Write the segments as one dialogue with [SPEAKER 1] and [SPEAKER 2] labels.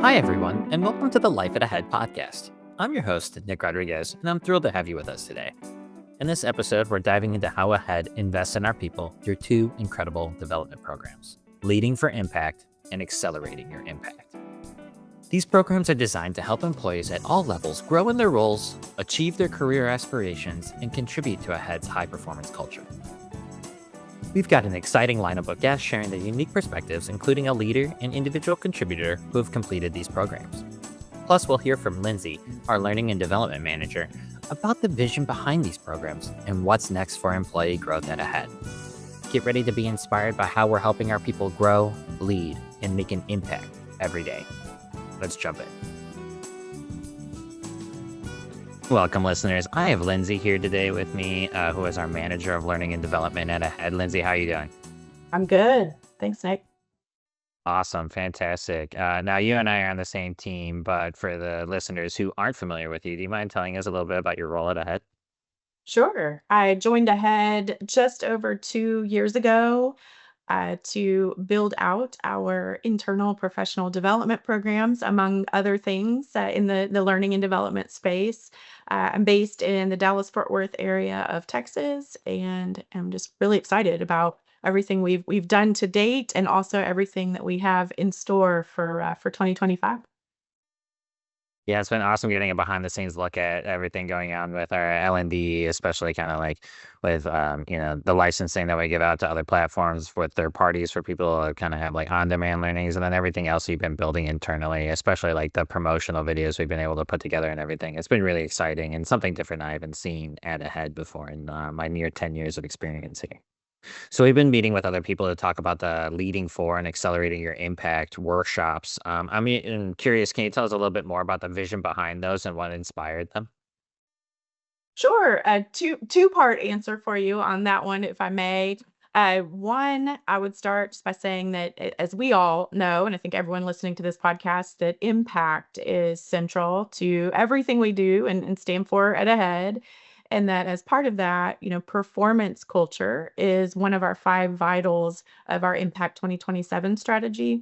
[SPEAKER 1] Hi, everyone, and welcome to the Life at Ahead podcast. I'm your host, Nick Rodriguez, and I'm thrilled to have you with us today. In this episode, we're diving into how Ahead invests in our people through two incredible development programs: Leading for Impact and Accelerating Your Impact. These programs are designed to help employees at all levels grow in their roles, achieve their career aspirations, and contribute to Ahead's high-performance culture. We've got an exciting lineup of guests sharing their unique perspectives, including a leader and individual contributor who have completed these programs. Plus, we'll hear from Lindsey, our Learning and Development Manager, about the vision behind these programs and what's next for employee growth at Ahead. Get ready to be inspired by how we're helping our people grow, lead, and make an impact every day. Let's jump in. Welcome, listeners. I have Lindsey here today with me, who is our Manager of Learning and Development at Ahead. Lindsey, how are you doing?
[SPEAKER 2] I'm good. Thanks, Nick.
[SPEAKER 1] Awesome. Fantastic. Now, you and I are on the same team, but for the listeners who aren't familiar with you, do you mind telling us a little bit about your role at Ahead?
[SPEAKER 2] Sure. I joined Ahead just over 2 years ago to build out our internal professional development programs, among other things, in the learning and development space. I'm based in the Dallas-Fort Worth area of Texas, and I'm just really excited about everything we've done to date, and also everything that we have in store for 2025.
[SPEAKER 1] Yeah, it's been awesome getting a behind the scenes look at everything going on with our L&D, especially kind of like with the licensing that we give out to other platforms with third parties for people to kind of have like on-demand learnings, and then everything else we've been building internally, especially like the promotional videos we've been able to put together and everything. It's been really exciting and something different I haven't seen at Ahead before in my near 10 years of experience here. So we've been meeting with other people to talk about the leading for and accelerating your impact workshops. I'm curious, can you tell us a little bit more about the vision behind those and what inspired them?
[SPEAKER 2] Sure. A two-part answer for you on that one, if I may. One, I would start just by saying that, as we all know, and I think everyone listening to this podcast, that impact is central to everything we do and stand for at Ahead. And that as part of that, performance culture is one of our five vitals of our Impact 2027 strategy.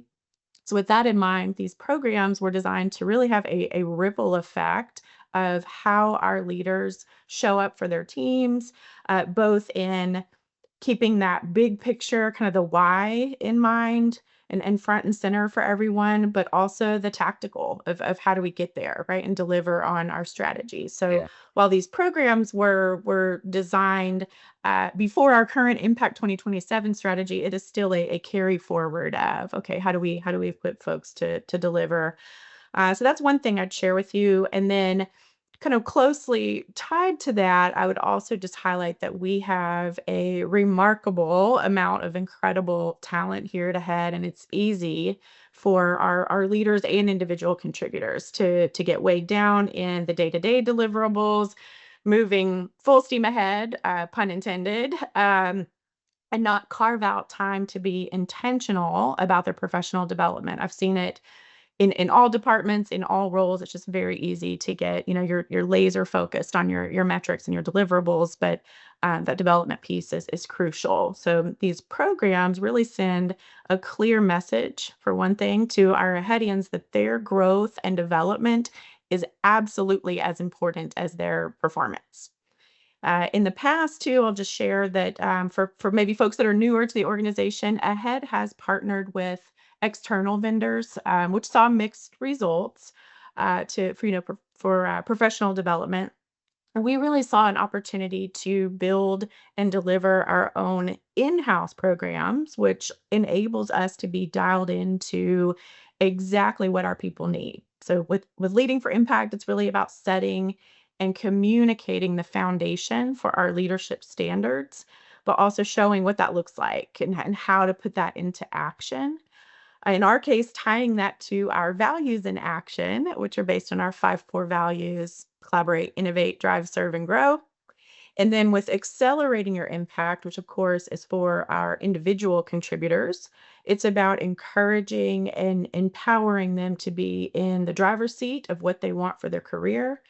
[SPEAKER 2] So, with that in mind, these programs were designed to really have a ripple effect of how our leaders show up for their teams, both in keeping that big picture, kind of the why in mind and front and center for everyone, but also the tactical of how do we get there, right? And deliver on our strategy. So
[SPEAKER 1] Yeah.
[SPEAKER 2] while these programs were designed before our current Impact 2027 strategy, it is still a carry forward of, okay, how do we equip folks to deliver? So that's one thing I'd share with you. And then kind of closely tied to that, I would also just highlight that we have a remarkable amount of incredible talent here at Ahead, and it's easy for our leaders and individual contributors to get weighed down in the day-to-day deliverables, moving full steam ahead, pun intended, and not carve out time to be intentional about their professional development. I've seen it in all departments, in all roles. It's just very easy to get, you're laser focused on your metrics and your deliverables, but that development piece is crucial. So these programs really send a clear message, for one thing, to our Aheadians that their growth and development is absolutely as important as their performance. In the past, too, I'll just share that, for maybe folks that are newer to the organization, Ahead has partnered with external vendors, which saw mixed results for professional development. And we really saw an opportunity to build and deliver our own in-house programs, which enables us to be dialed into exactly what our people need. So with Leading for Impact, it's really about setting and communicating the foundation for our leadership standards, but also showing what that looks like and how to put that into action. In our case, tying that to our values in action, which are based on our five core values: collaborate, innovate, drive, serve, and grow. And then with accelerating your impact, which of course is for our individual contributors, it's about encouraging and empowering them to be in the driver's seat of what they want for their career.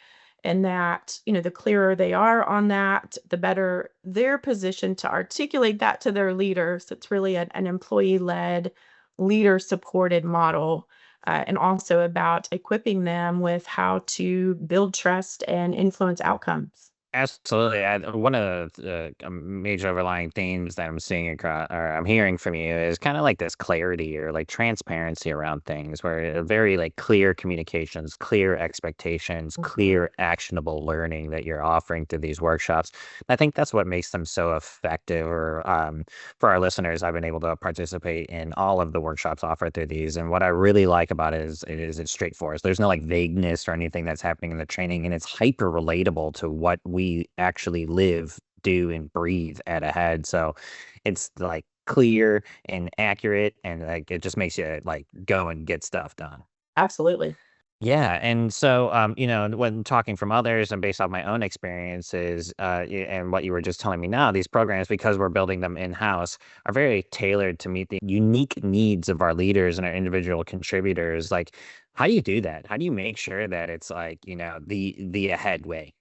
[SPEAKER 2] And that, the clearer they are on that, the better they're positioned to articulate that to their leaders. So it's really an employee led, leader supported model and also about equipping them with how to build trust and influence outcomes.
[SPEAKER 1] Absolutely. One of the major overlying themes that I'm seeing across, or I'm hearing from you, is kind of like this clarity or like transparency around things, where very like clear communications, clear expectations,
[SPEAKER 2] Mhm.
[SPEAKER 1] clear actionable learning that you're offering through these workshops. I think that's what makes them so effective. Or for our listeners, I've been able to participate in all of the workshops offered through these, and what I really like about it is it's straightforward. There's no like vagueness or anything that's happening in the training, and it's hyper relatable to what we actually live, do, and breathe at Ahead. So it's like clear and accurate, and like it just makes you like go and get stuff done.
[SPEAKER 2] Absolutely.
[SPEAKER 1] Yeah, and so, when talking from others and based off my own experiences, and what you were just telling me now, these programs, because we're building them in house, are very tailored to meet the unique needs of our leaders and our individual contributors. Like, how do you do that? How do you make sure that it's like the Ahead way?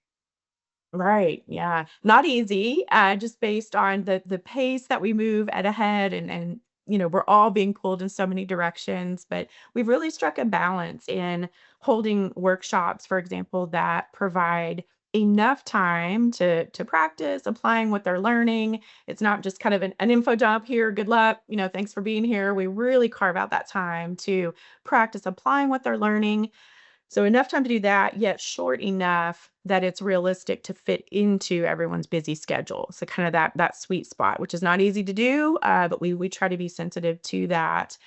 [SPEAKER 2] Right. Yeah. Not easy, just based on the pace that we move at ahead and we're all being pulled in so many directions, but we've really struck a balance in holding workshops, for example, that provide enough time to practice applying what they're learning. It's not just kind of an info dump here, good luck, thanks for being here. We really carve out that time to practice applying what they're learning, so enough time to do that, yet short enough that it's realistic to fit into everyone's busy schedule. So kind of that sweet spot, which is not easy to do, but we try to be sensitive to that.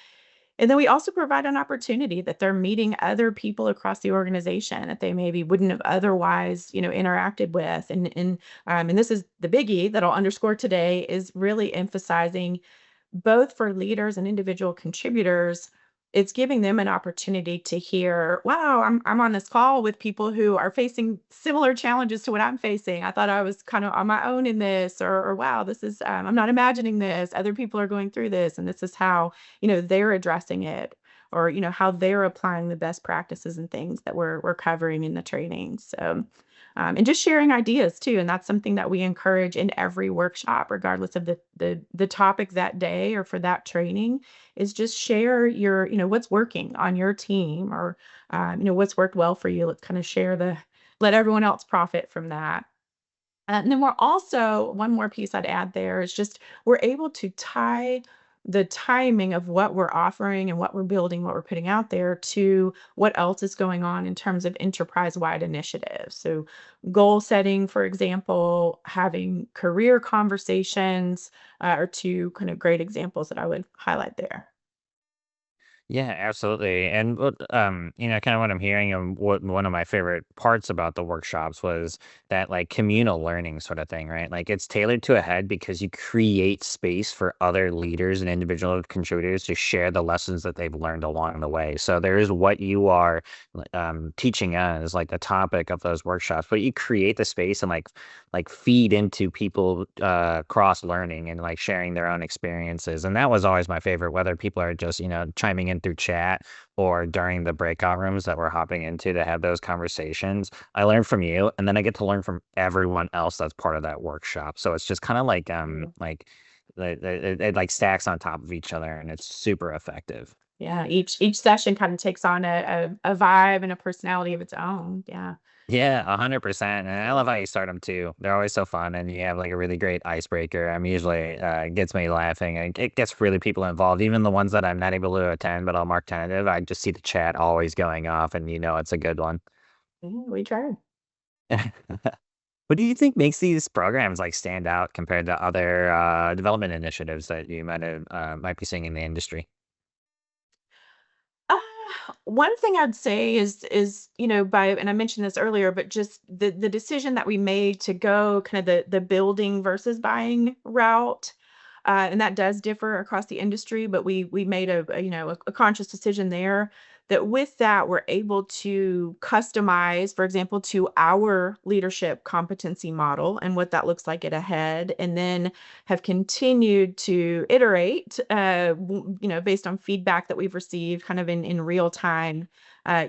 [SPEAKER 2] And then we also provide an opportunity that they're meeting other people across the organization that they maybe wouldn't have otherwise, interacted with. And this is the biggie that I'll underscore today is really emphasizing both for leaders and individual contributors, it's giving them an opportunity to hear, wow, I'm on this call with people who are facing similar challenges to what I'm facing. I thought I was kind of on my own in this, or wow, this is I'm not imagining this. Other people are going through this, and this is how they're addressing it, or how they're applying the best practices and things that we're covering in the training. So and just sharing ideas too, and that's something that we encourage in every workshop, regardless of the topic that day or for that training, is just share your what's working on your team, or what's worked well for you. Let's kind of share the let everyone else profit from that. And then we're also one more piece I'd add there is just we're able to tie the timing of what we're offering and what we're building, what we're putting out there to what else is going on in terms of enterprise-wide initiatives. So goal setting, for example, having career conversations are two kind of great examples that I would highlight there.
[SPEAKER 1] Yeah, absolutely. And kind of what I'm hearing and what one of my favorite parts about the workshops was that like communal learning sort of thing, right? Like it's tailored to Ahead because you create space for other leaders and individual contributors to share the lessons that they've learned along the way. So there is what you are teaching us, like the topic of those workshops, but you create the space and like feed into people cross learning and like sharing their own experiences. And that was always my favorite, whether people are just chiming in through chat or during the breakout rooms that we're hopping into to have those conversations. I learn from you, and then I get to learn from everyone else that's part of that workshop. So it's just kind of like it like stacks on top of each other, and it's super effective.
[SPEAKER 2] Yeah, each session kind of takes on a vibe and a personality of its own. Yeah.
[SPEAKER 1] Yeah, 100%. And I love how you start them too. They're always so fun, and you have like a really great icebreaker. I'm usually it gets me laughing, and it gets really people involved. Even the ones that I'm not able to attend, but I'll mark tentative. I just see the chat always going off, and it's a good one.
[SPEAKER 2] Yeah, we try.
[SPEAKER 1] What do you think makes these programs like stand out compared to other development initiatives that you might be seeing in the industry?
[SPEAKER 2] Uh, One thing I'd say is, by and I mentioned this earlier, but just the decision that we made to go kind of the building versus buying route. And that does differ across the industry, but we made a conscious decision there that with that we're able to customize, for example, to our leadership competency model and what that looks like at Ahead, and then have continued to iterate, based on feedback that we've received kind of in real time,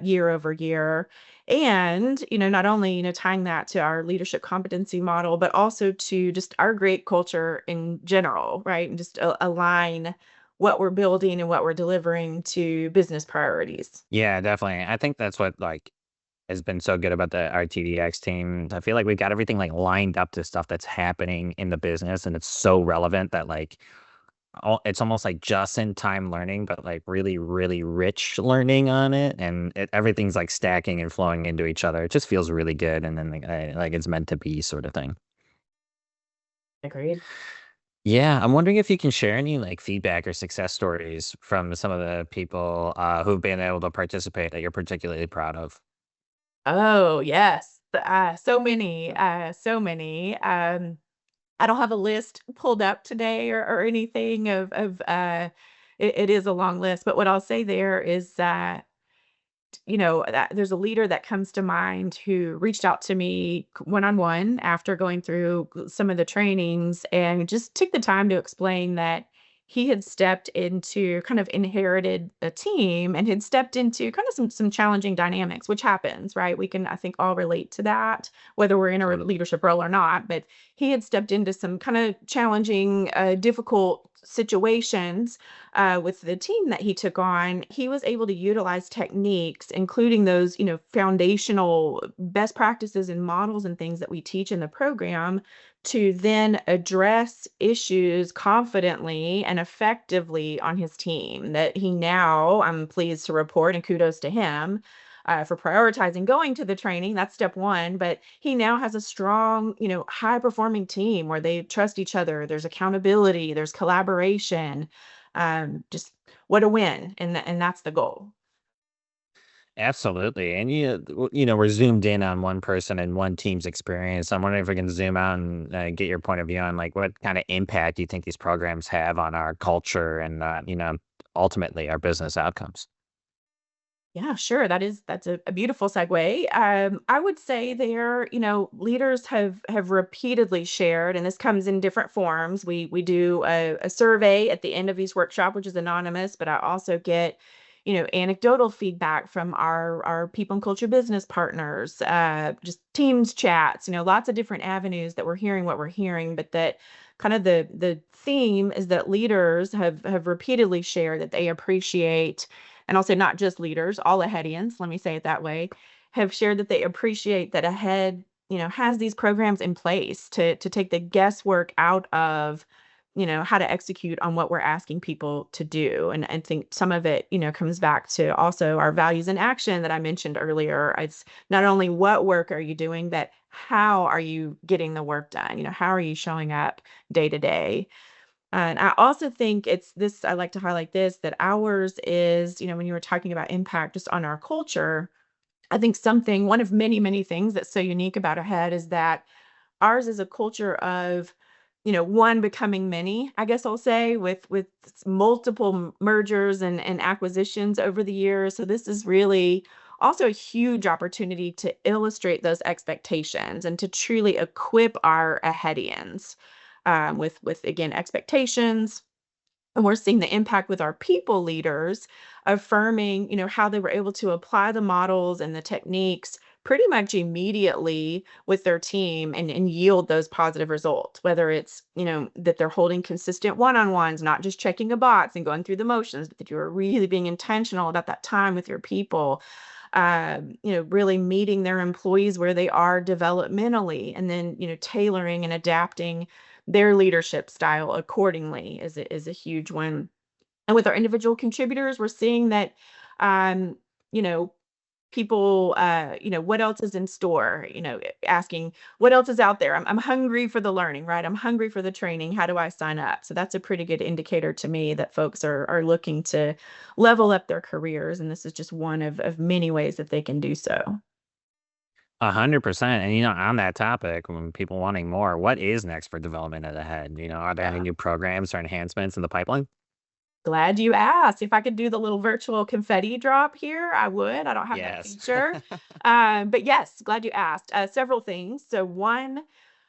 [SPEAKER 2] year over year. And, not only, tying that to our leadership competency model, but also to just our great culture in general, right? And just align what we're building and what we're delivering to business priorities.
[SPEAKER 1] Yeah, definitely. I think that's what like has been so good about the RTDX team. I feel like we've got everything like lined up to stuff that's happening in the business, and it's so relevant that like it's almost like just in time learning, but like really, really rich learning on it, and everything's like stacking and flowing into each other. It just feels really good, and then like it's meant to be, sort of thing.
[SPEAKER 2] Agreed.
[SPEAKER 1] Yeah, I'm wondering if you can share any like feedback or success stories from some of the people who've been able to participate that you're particularly proud of.
[SPEAKER 2] Oh, yes. So many, so many. I don't have a list pulled up today or anything of it is a long list, but what I'll say there is that that there's a leader that comes to mind who reached out to me one-on-one after going through some of the trainings and just took the time to explain that he had stepped into kind of inherited a team and had stepped into kind of some challenging dynamics, which happens, right? We can, I think, all relate to that, whether we're in a
[SPEAKER 1] Totally.
[SPEAKER 2] leadership role or not. But he had stepped into some kind of challenging, difficult situations with the team that he took on. He was able to utilize techniques, including those, foundational best practices and models and things that we teach in the program to then address issues confidently and effectively on his team that he now, I'm pleased to report, and kudos to him, for prioritizing going to the training. That's step one. But he now has a strong, high performing team where they trust each other. There's accountability, there's collaboration. Just what a win. And that's the goal.
[SPEAKER 1] Absolutely. And we're zoomed in on one person and one team's experience. I'm wondering if we can zoom out and get your point of view on like what kind of impact do you think these programs have on our culture and ultimately our business outcomes.
[SPEAKER 2] Yeah, sure. That's a beautiful segue. I would say there, leaders have repeatedly shared, and this comes in different forms. We do a survey at the end of each workshop, which is anonymous, but I also get, anecdotal feedback from our people and culture business partners, just teams chats, lots of different avenues that we're hearing what we're hearing, but that kind of the theme is that leaders have repeatedly shared that they appreciate, and I'll say not just leaders, all Ahedians, let me say it that way, have shared that they appreciate that Ahead, has these programs in place to take the guesswork out of, how to execute on what we're asking people to do. And I think some of it, comes back to also our values in action that I mentioned earlier. It's not only what work are you doing, but how are you getting the work done? How are you showing up day to day? And I also think it's this, I like to highlight this, that ours is, when you were talking about impact just on our culture, I think one of many, many things that's so unique about Ahead is that ours is a culture of, one becoming many, I guess I'll say, with multiple mergers and acquisitions over the years. So this is really also a huge opportunity to illustrate those expectations and to truly equip our Ahedians with again expectations. And we're seeing the impact with our people leaders affirming, how they were able to apply the models and the techniques pretty much immediately with their team and yield those positive results, whether it's, that they're holding consistent one-on-ones, not just checking a box and going through the motions, but that you're really being intentional about that time with your people, really meeting their employees where they are developmentally, and then, tailoring and adapting their leadership style accordingly is a huge one. And with our individual contributors, we're seeing that, um, you know, people, what else is in store? Asking what else is out there. I'm hungry for the learning, right? I'm hungry for the training. How do I sign up? So that's a pretty good indicator to me that folks are looking to level up their careers, and this is just one of many ways that they can do so.
[SPEAKER 1] 100%. And on that topic, when people wanting more, what is next for development at Ahead? Are there any
[SPEAKER 2] Yeah.
[SPEAKER 1] new programs or enhancements in the pipeline?
[SPEAKER 2] Glad you asked. If I could do the little virtual confetti drop here, I would. I don't have that
[SPEAKER 1] Yes.
[SPEAKER 2] feature. But yes, glad you asked. Several things. So one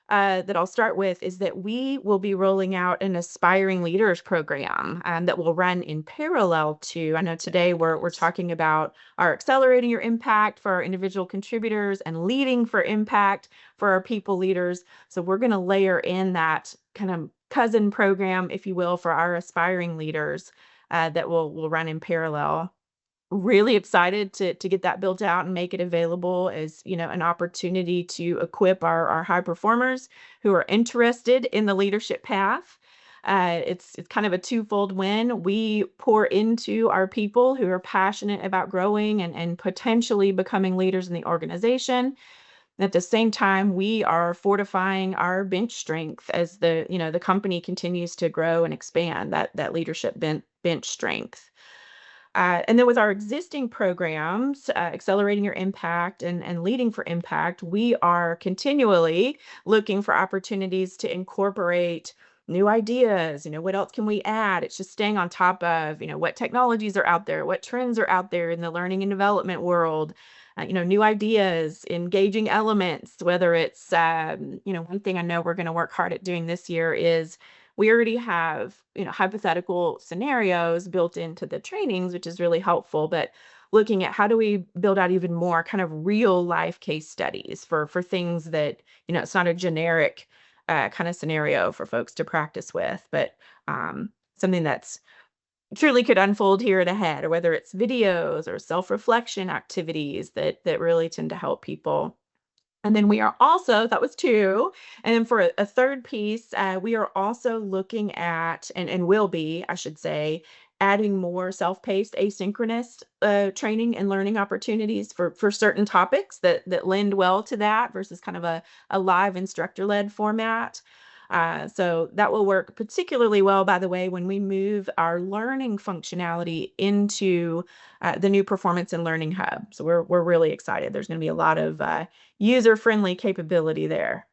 [SPEAKER 2] that I'll start with is that we will be rolling out an aspiring leaders program that will run in parallel to. I know today we're
[SPEAKER 1] Yes.
[SPEAKER 2] talking about our accelerating your impact for our individual contributors and leading for impact for our people leaders. So we're going to layer in that kind of cousin program, if you will, for our aspiring leaders that will run in parallel. Really excited to get that built out and make it available as, an opportunity to equip our high performers who are interested in the leadership path. It's kind of a twofold win. We pour into our people who are passionate about growing and potentially becoming leaders in the organization. At the same time, we are fortifying our bench strength as the company continues to grow and expand that leadership bench strength. And then with our existing programs, Accelerating Your Impact and Leading for Impact, we are continually looking for opportunities to incorporate new ideas. What else can we add? It's just staying on top of, what technologies are out there, what trends are out there in the learning and development world. New ideas, engaging elements, whether it's, one thing I know we're going to work hard at doing this year is we already have, hypothetical scenarios built into the trainings, which is really helpful, but looking at how do we build out even more kind of real life case studies for things that, it's not a generic kind of scenario for folks to practice with, but something that's truly could unfold here at ahead, or whether it's videos or self-reflection activities that really tend to help people. And then we are also, that was 2, and then for a 3rd piece, we are also looking at and will be, I should say, adding more self-paced asynchronous, training and learning opportunities for certain topics that lend well to that versus kind of a live instructor-led format. So that will work particularly well, by the way, when we move our learning functionality into, the new Performance and Learning Hub. So we're really excited. There's gonna be a lot of, user-friendly capability there.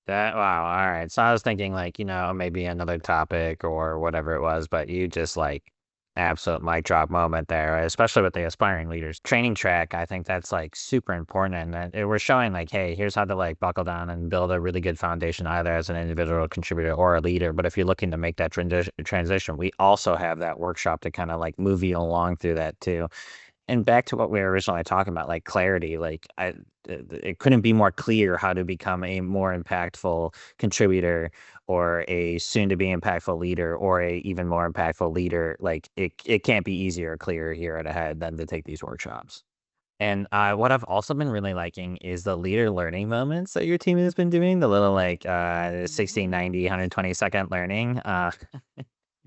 [SPEAKER 1] That wow, all right. So I was thinking like, maybe another topic or whatever it was, but you just like absolute mic drop moment there, right? Especially with the aspiring leaders training track. I think that's like super important. And we're showing like, hey, here's how to like buckle down and build a really good foundation, either as an individual contributor or a leader. But if you're looking to make that transition, we also have that workshop to kind of like move you along through that too. And back to what we were originally talking about, like clarity, like it couldn't be more clear how to become a more impactful contributor or a soon to be impactful leader or a even more impactful leader. Like it can't be easier or clearer here at Ahead than to take these workshops. And what I've also been really liking is the leader learning moments that your team has been doing, the little like 60, 90, 120-second learning.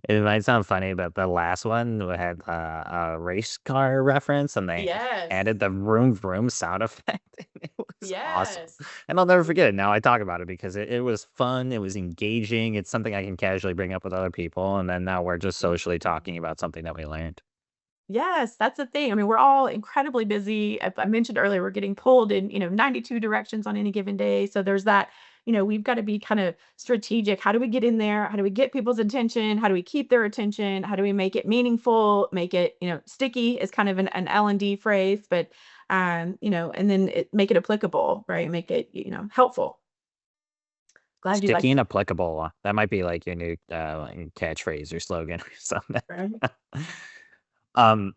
[SPEAKER 1] It might sound funny, but the last one had a race car reference, and they
[SPEAKER 2] Yes.
[SPEAKER 1] added the vroom vroom sound effect, and it was awesome.
[SPEAKER 2] Yes.
[SPEAKER 1] And I'll never forget it. Now I talk about it because it was fun, it was engaging, it's something I can casually bring up with other people, and then now we're just socially talking about something that we learned.
[SPEAKER 2] Yes, that's the thing. I mean, we're all incredibly busy. I mentioned earlier, we're getting pulled in, 92 directions on any given day. So there's that, we've got to be kind of strategic. How do we get in there? How do we get people's attention? How do we keep their attention? How do we make it meaningful? Make it, sticky is kind of an L&D phrase, but, and then make it applicable, right? Make it, helpful. Glad you like
[SPEAKER 1] Sticky and applicable, that might be like your new, like, catchphrase or slogan or something.
[SPEAKER 2] right?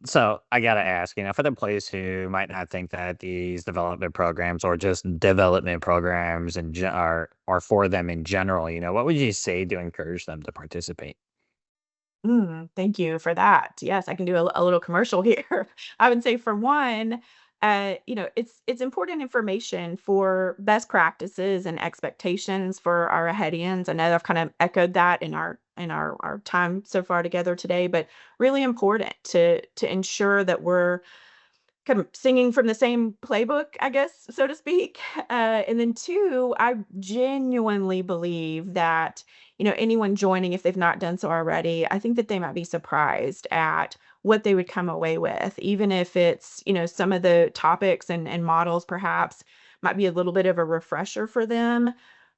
[SPEAKER 1] So I gotta ask, for the employees who might not think that these development programs or just development programs and are for them in general, what would you say to encourage them to participate?
[SPEAKER 2] Thank you for that. Yes, I can do a little commercial here. I would say for one, it's important information for best practices and expectations for our Ahedians. I know I've kind of echoed that in our time so far together today, but really important to ensure that we're kind of singing from the same playbook, I guess, so to speak. And then 2, I genuinely believe that, anyone joining, if they've not done so already, I think that they might be surprised at what they would come away with, even if it's, some of the topics and models perhaps might be a little bit of a refresher for them.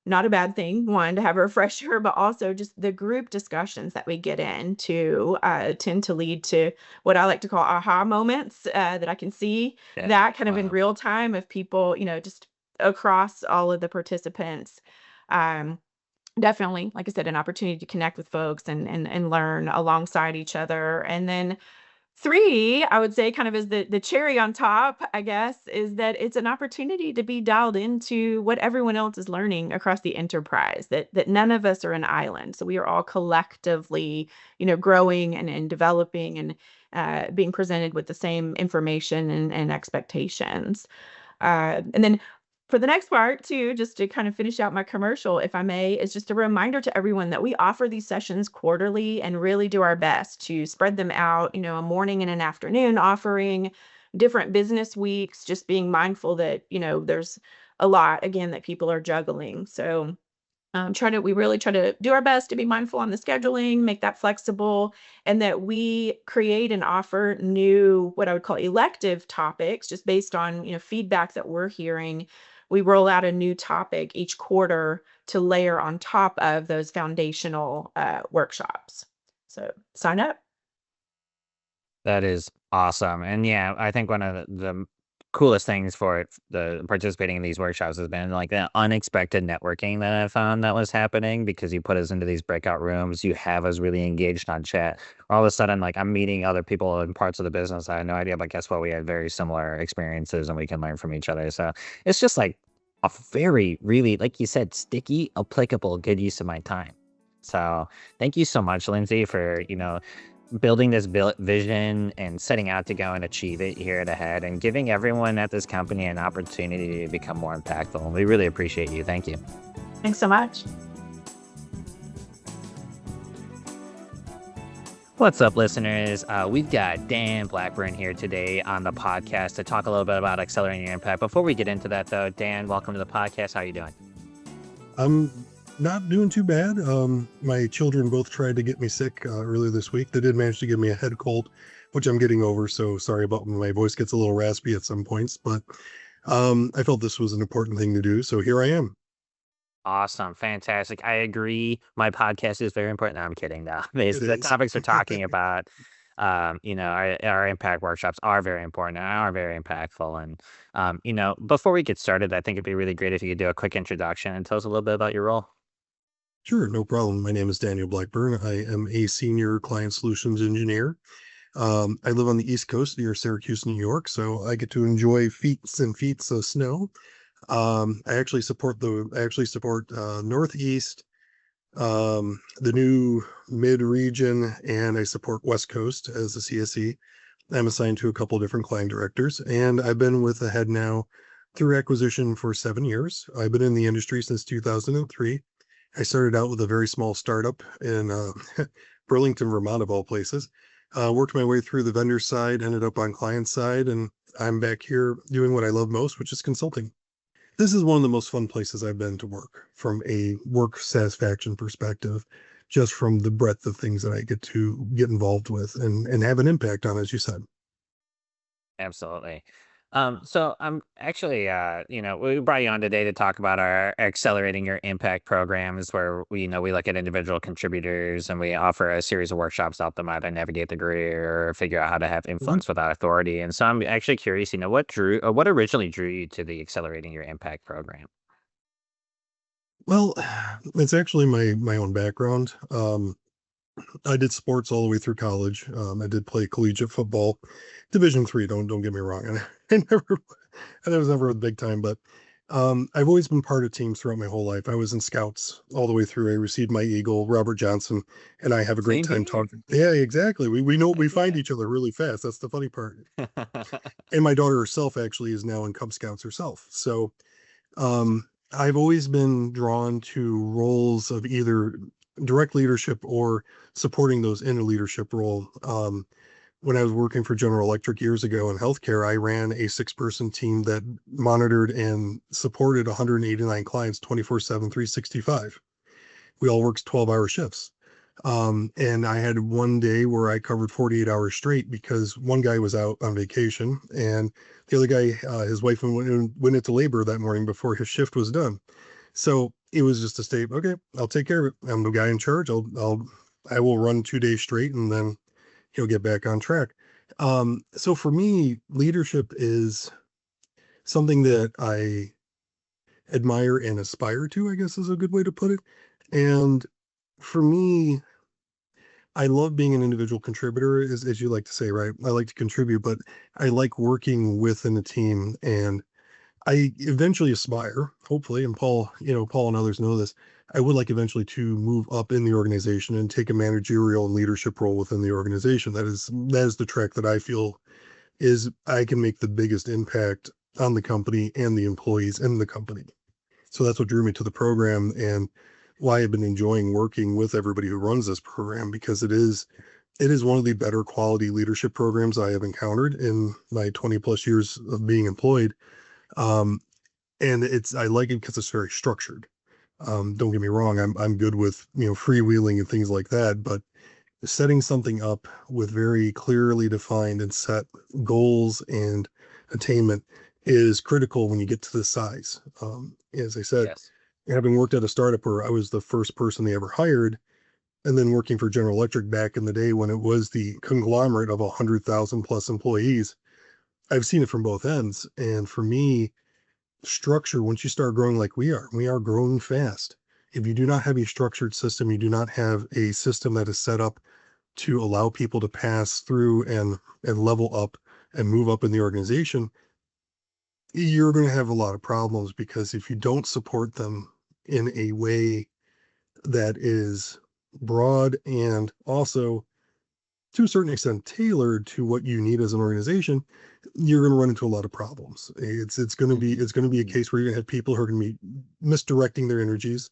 [SPEAKER 2] Not a bad thing, one, to have a refresher, but also just the group discussions that we get into tend to lead to what I like to call aha moments, that I can see
[SPEAKER 1] Yeah,
[SPEAKER 2] that kind of in
[SPEAKER 1] wow.
[SPEAKER 2] real time of people, just across all of the participants. Um, Definitely, like I said, an opportunity to connect with folks and learn alongside each other. And then Three, I would say kind of as the cherry on top, I guess, is that it's an opportunity to be dialed into what everyone else is learning across the enterprise, that none of us are an island. So we are all collectively, growing and developing and being presented with the same information and expectations. And then for the next part, too, just to kind of finish out my commercial, if I may, is just a reminder to everyone that we offer these sessions quarterly and really do our best to spread them out, a morning and an afternoon offering, different business weeks, just being mindful that, there's a lot, again, that people are juggling. So we really try to do our best to be mindful on the scheduling, make that flexible, and that we create and offer new, what I would call elective topics, just based on, feedback that we're hearing. We roll out a new topic each quarter to layer on top of those foundational workshops. So sign up.
[SPEAKER 1] That is awesome. And yeah, I think one of the coolest things for the participating in these workshops has been like the unexpected networking that I found that was happening because you put us into these breakout rooms, you have us really engaged on chat. All of a sudden, like I'm meeting other people in parts of the business I had no idea, but guess what? We had very similar experiences and we can learn from each other. So it's just like a very, really, like you said, sticky, applicable, good use of my time. So thank you so much, Lindsay, for, building this vision and setting out to go and achieve it here at Ahead and giving everyone at this company an opportunity to become more impactful. And we really appreciate you. Thank you.
[SPEAKER 2] Thanks so much.
[SPEAKER 1] What's up, listeners? We've got Dan Blackburn here today on the podcast to talk a little bit about accelerating your impact. Before we get into that, though, Dan, welcome to the podcast. How are you doing?
[SPEAKER 3] I'm not doing too bad. My children both tried to get me sick earlier this week. They did manage to give me a head cold, which I'm getting over. So sorry about when my voice gets a little raspy at some points, but I felt this was an important thing to do. So here I am.
[SPEAKER 1] Awesome. Fantastic. I agree. My podcast is very important. No, I'm kidding though. The
[SPEAKER 3] Is.
[SPEAKER 1] topics we're talking about, our impact workshops are very important and are very impactful. And, before we get started, I think it'd be really great if you could do a quick introduction and tell us a little bit about your role.
[SPEAKER 3] Sure, no problem. My name is Daniel Blackburn. I am a senior client solutions engineer. I live on the East Coast near Syracuse, New York, so I get to enjoy feet and feet of snow. I actually support Northeast, the new mid region, and I support West Coast as a CSE. I'm assigned to a couple different client directors, and I've been with Ahead now through acquisition for 7 years. I've been in the industry since 2003. I started out with a very small startup in Burlington, Vermont, of all places. Worked my way through the vendor side, ended up on client side, and I'm back here doing what I love most, which is consulting. This is one of the most fun places I've been to work from a work satisfaction perspective, just from the breadth of things that I get to get involved with and have an impact on, as you said.
[SPEAKER 1] Absolutely. So I'm actually, we brought you on today to talk about our accelerating your impact programs where we look at individual contributors and we offer a series of workshops to help them either navigate the career or figure out how to have
[SPEAKER 3] Mhm.
[SPEAKER 1] influence without authority. And so I'm actually curious, what originally drew you to the accelerating your impact program?
[SPEAKER 3] Well, it's actually my own background. I did sports all the way through college. I did play collegiate football, Division III. Don't get me wrong, and I was never a big time, but I've always been part of teams throughout my whole life. I was in scouts all the way through. I received my eagle, Robert Johnson, and I have a great
[SPEAKER 1] Same
[SPEAKER 3] time
[SPEAKER 1] here.
[SPEAKER 3] talking. Yeah, exactly. We know we
[SPEAKER 1] Heck
[SPEAKER 3] find
[SPEAKER 1] yeah.
[SPEAKER 3] each other really fast. That's the funny part. And my daughter herself actually is now in Cub Scouts herself. So I've always been drawn to roles of either direct leadership or supporting those in a leadership role. When I was working for General Electric years ago in healthcare, I ran a 6-person team that monitored and supported 189 clients 24/7, 365. We all worked 12-hour shifts. And I had one day where I covered 48 hours straight because one guy was out on vacation and the other guy, his wife went into labor that morning before his shift was done. So it was just a state, okay, I'll take care of it. I'm the guy in charge. I will run 2 days straight and then he'll get back on track. So for me, leadership is something that I admire and aspire to, I guess is a good way to put it. And for me, I love being an individual contributor, as you like to say, right? I like to contribute, but I like working within a team, and I eventually aspire, hopefully, and Paul and others know this. I would like eventually to move up in the organization and take a managerial and leadership role within the organization. That is the track that I feel is I can make the biggest impact on the company and the employees in the company. So that's what drew me to the program, and why I've been enjoying working with everybody who runs this program, because it is one of the better quality leadership programs I have encountered in my 20 plus years of being employed. Um, and I like it because it's very structured. Don't get me wrong, I'm good with freewheeling and things like that, but setting something up with very clearly defined and set goals and attainment is critical when you get to this size. As I said,
[SPEAKER 1] Yes.
[SPEAKER 3] having worked at a startup where I was the first person they ever hired, and then working for General Electric back in the day when it was the conglomerate of 100,000 plus employees, I've seen it from both ends. And for me, structure, once you start growing like we are growing fast. If you do not have a structured system, you do not have a system that is set up to allow people to pass through and level up and move up in the organization, you're going to have a lot of problems, because if you don't support them in a way that is broad and also to a certain extent tailored to what you need as an organization, you're going to run into a lot of problems. It's going to be a case where you're going to have people who are going to be misdirecting their energies.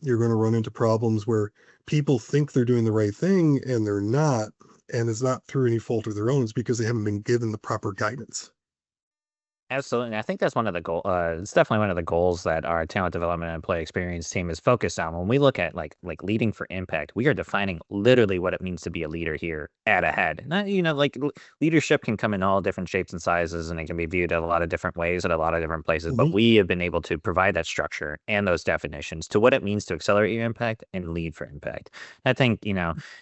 [SPEAKER 3] You're going to run into problems where people think they're doing the right thing and they're not, and it's not through any fault of their own. It's because they haven't been given the proper guidance.
[SPEAKER 1] Absolutely. And I think that's one of the it's definitely one of the goals that our talent development and employee experience team is focused on. When we look at like leading for impact, we are defining literally what it means to be a leader here at Ahead. Not, leadership can come in all different shapes and sizes, and it can be viewed in a lot of different ways at a lot of different places. But
[SPEAKER 3] Mhm.
[SPEAKER 1] we have been able to provide that structure and those definitions to what it means to accelerate your impact and lead for impact. I think,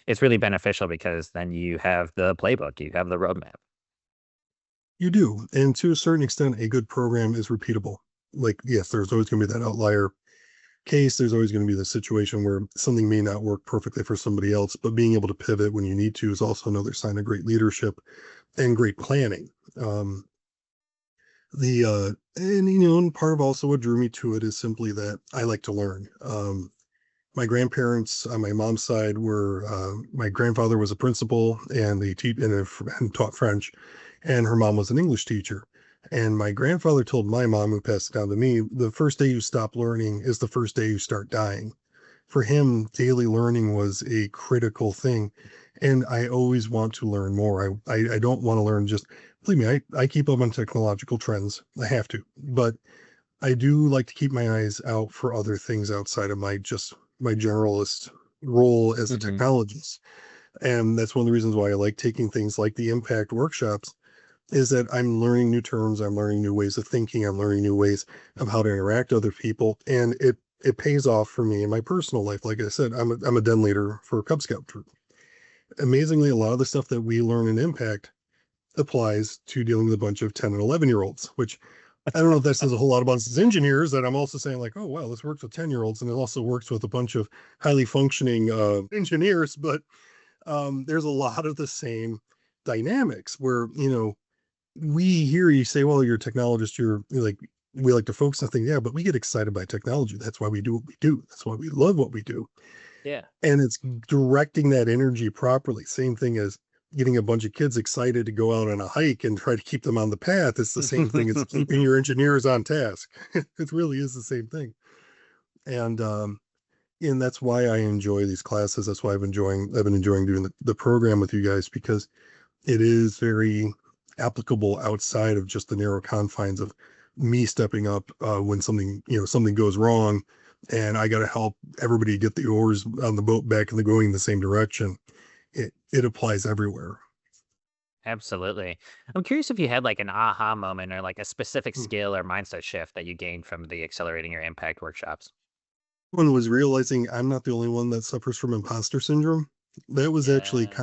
[SPEAKER 1] it's really beneficial because then you have the playbook, you have the roadmap.
[SPEAKER 3] You do. And to a certain extent, a good program is repeatable. Like, yes, there's always going to be that outlier case. There's always going to be the situation where something may not work perfectly for somebody else, but being able to pivot when you need to is also another sign of great leadership and great planning. Um, and part of also what drew me to it is simply that I like to learn. My grandparents on my mom's side were, my grandfather was a principal, and and taught French, and her mom was an English teacher. And my grandfather told my mom, who passed it down to me, the first day you stop learning is the first day you start dying. For him, daily learning was a critical thing. And I always want to learn more. I don't want to learn just, believe me, I keep up on technological trends. I have to, but I do like to keep my eyes out for other things outside of my generalist role as a
[SPEAKER 1] Hmm.
[SPEAKER 3] technologist. And that's one of the reasons why I like taking things like the impact workshops, is that I'm learning new terms, I'm learning new ways of thinking, I'm learning new ways of how to interact with other people. And it pays off for me in my personal life. Like I said, I'm a den leader for a Cub Scout troop. Amazingly, a lot of the stuff that we learn in impact applies to dealing with a bunch of 10 and 11-year-olds, which I don't know if that says a whole lot about us as engineers, that I'm also saying like, oh, wow, this works with 10-year-olds, and it also works with a bunch of highly functioning engineers. But there's a lot of the same dynamics where, we hear you say, well, you're a technologist, you're like, we like to focus on things. Yeah, but we get excited by technology. That's why we do what we do. That's why we love what we do.
[SPEAKER 1] Yeah.
[SPEAKER 3] And it's directing that energy properly. Same thing as getting a bunch of kids excited to go out on a hike and try to keep them on the path. It's the same thing as keeping your engineers on task. It really is the same thing. And and that's why I enjoy these classes. That's why I've been enjoying doing the program with you guys, because it is very applicable outside of just the narrow confines of me stepping up when something goes wrong, and I got to help everybody get the oars on the boat back and the going in the same direction. It applies everywhere.
[SPEAKER 1] Absolutely. I'm curious if you had like an aha moment or like a specific
[SPEAKER 3] Hmm.
[SPEAKER 1] skill or mindset shift that you gained from the Accelerating Your Impact workshops.
[SPEAKER 3] One was realizing I'm not the only one that suffers from imposter syndrome. That was actually
[SPEAKER 1] Yes.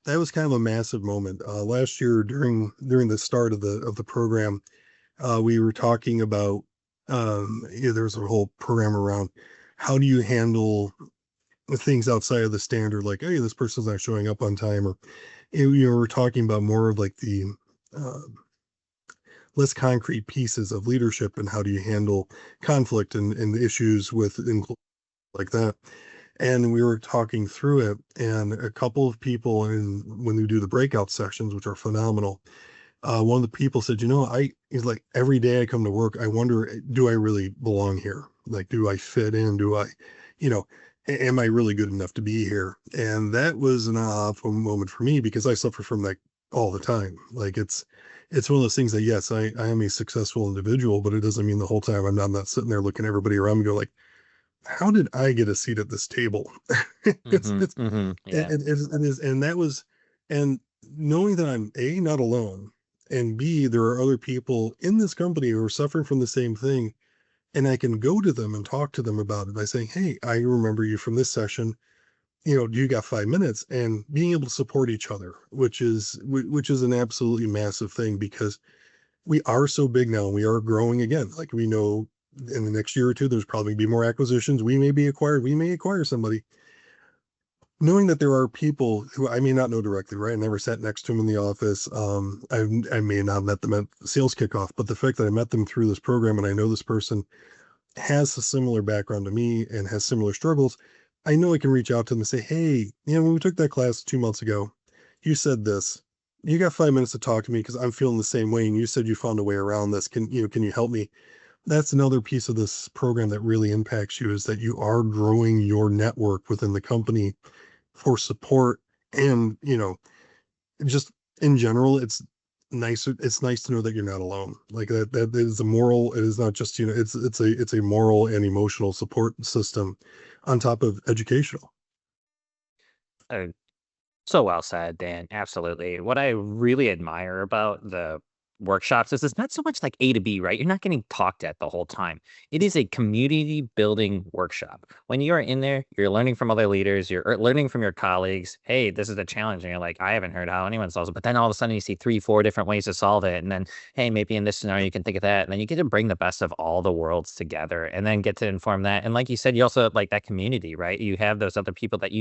[SPEAKER 3] that was kind of a massive moment. Last year during the start of the program, we were talking about, there's a whole program around how do you handle things outside of the standard, like, hey, this person's not showing up on time, or we're talking about more of like the uh, less concrete pieces of leadership and how do you handle conflict and issues with like that. And we were talking through it, and a couple of people, and when we do the breakout sessions, which are phenomenal, one of the people said, he's like, every day I come to work, I wonder, do I really belong here? Like, do I fit in? Do I, you know, am I really good enough to be here? And that was an aha moment for me, because I suffer from that all the time. Like, it's one of those things that, yes, I am a successful individual, but it doesn't mean the whole time I'm not sitting there looking at everybody around me, go like, how did I get a seat at this table? It's
[SPEAKER 1] Yeah.
[SPEAKER 3] and that was, and knowing that I'm A, not alone, and B, there are other people in this company who are suffering from the same thing, and I can go to them and talk to them about it by saying, hey, I remember you from this session. Do you got 5 minutes? And being able to support each other, which is an absolutely massive thing, because we are so big now and we are growing again. Like, we know in the next year or two, there's probably be more acquisitions. We may be acquired. We may acquire somebody. Knowing that there are people who I may not know directly, right? I never sat next to them in the office. I may not have met them at sales kickoff, but the fact that I met them through this program and I know this person has a similar background to me and has similar struggles, I know I can reach out to them and say, hey, when we took that class 2 months ago, you said this. You got 5 minutes to talk to me because I'm feeling the same way, and you said you found a way around this. Can you help me? That's another piece of this program that really impacts you, is that you are growing your network within the company for support. And just in general, it's nice to know that you're not alone. Like, that is a moral, it is not just, it's a moral and emotional support system on top of educational.
[SPEAKER 1] Uh, So well said, Dan. Absolutely. What I really admire about the workshops is it's not so much like A to B, right? You're not getting talked at the whole time. It is a community building workshop. When you are in there, you're learning from other leaders, you're learning from your colleagues. Hey, this is a challenge. And you're like, I haven't heard how anyone solves it. But then all of a sudden you see three, four different ways to solve it. And then, hey, maybe in this scenario you can think of that. And then you get to bring the best of all the worlds together and then get to inform that. And like you said, you also like that community, right? You have those other people that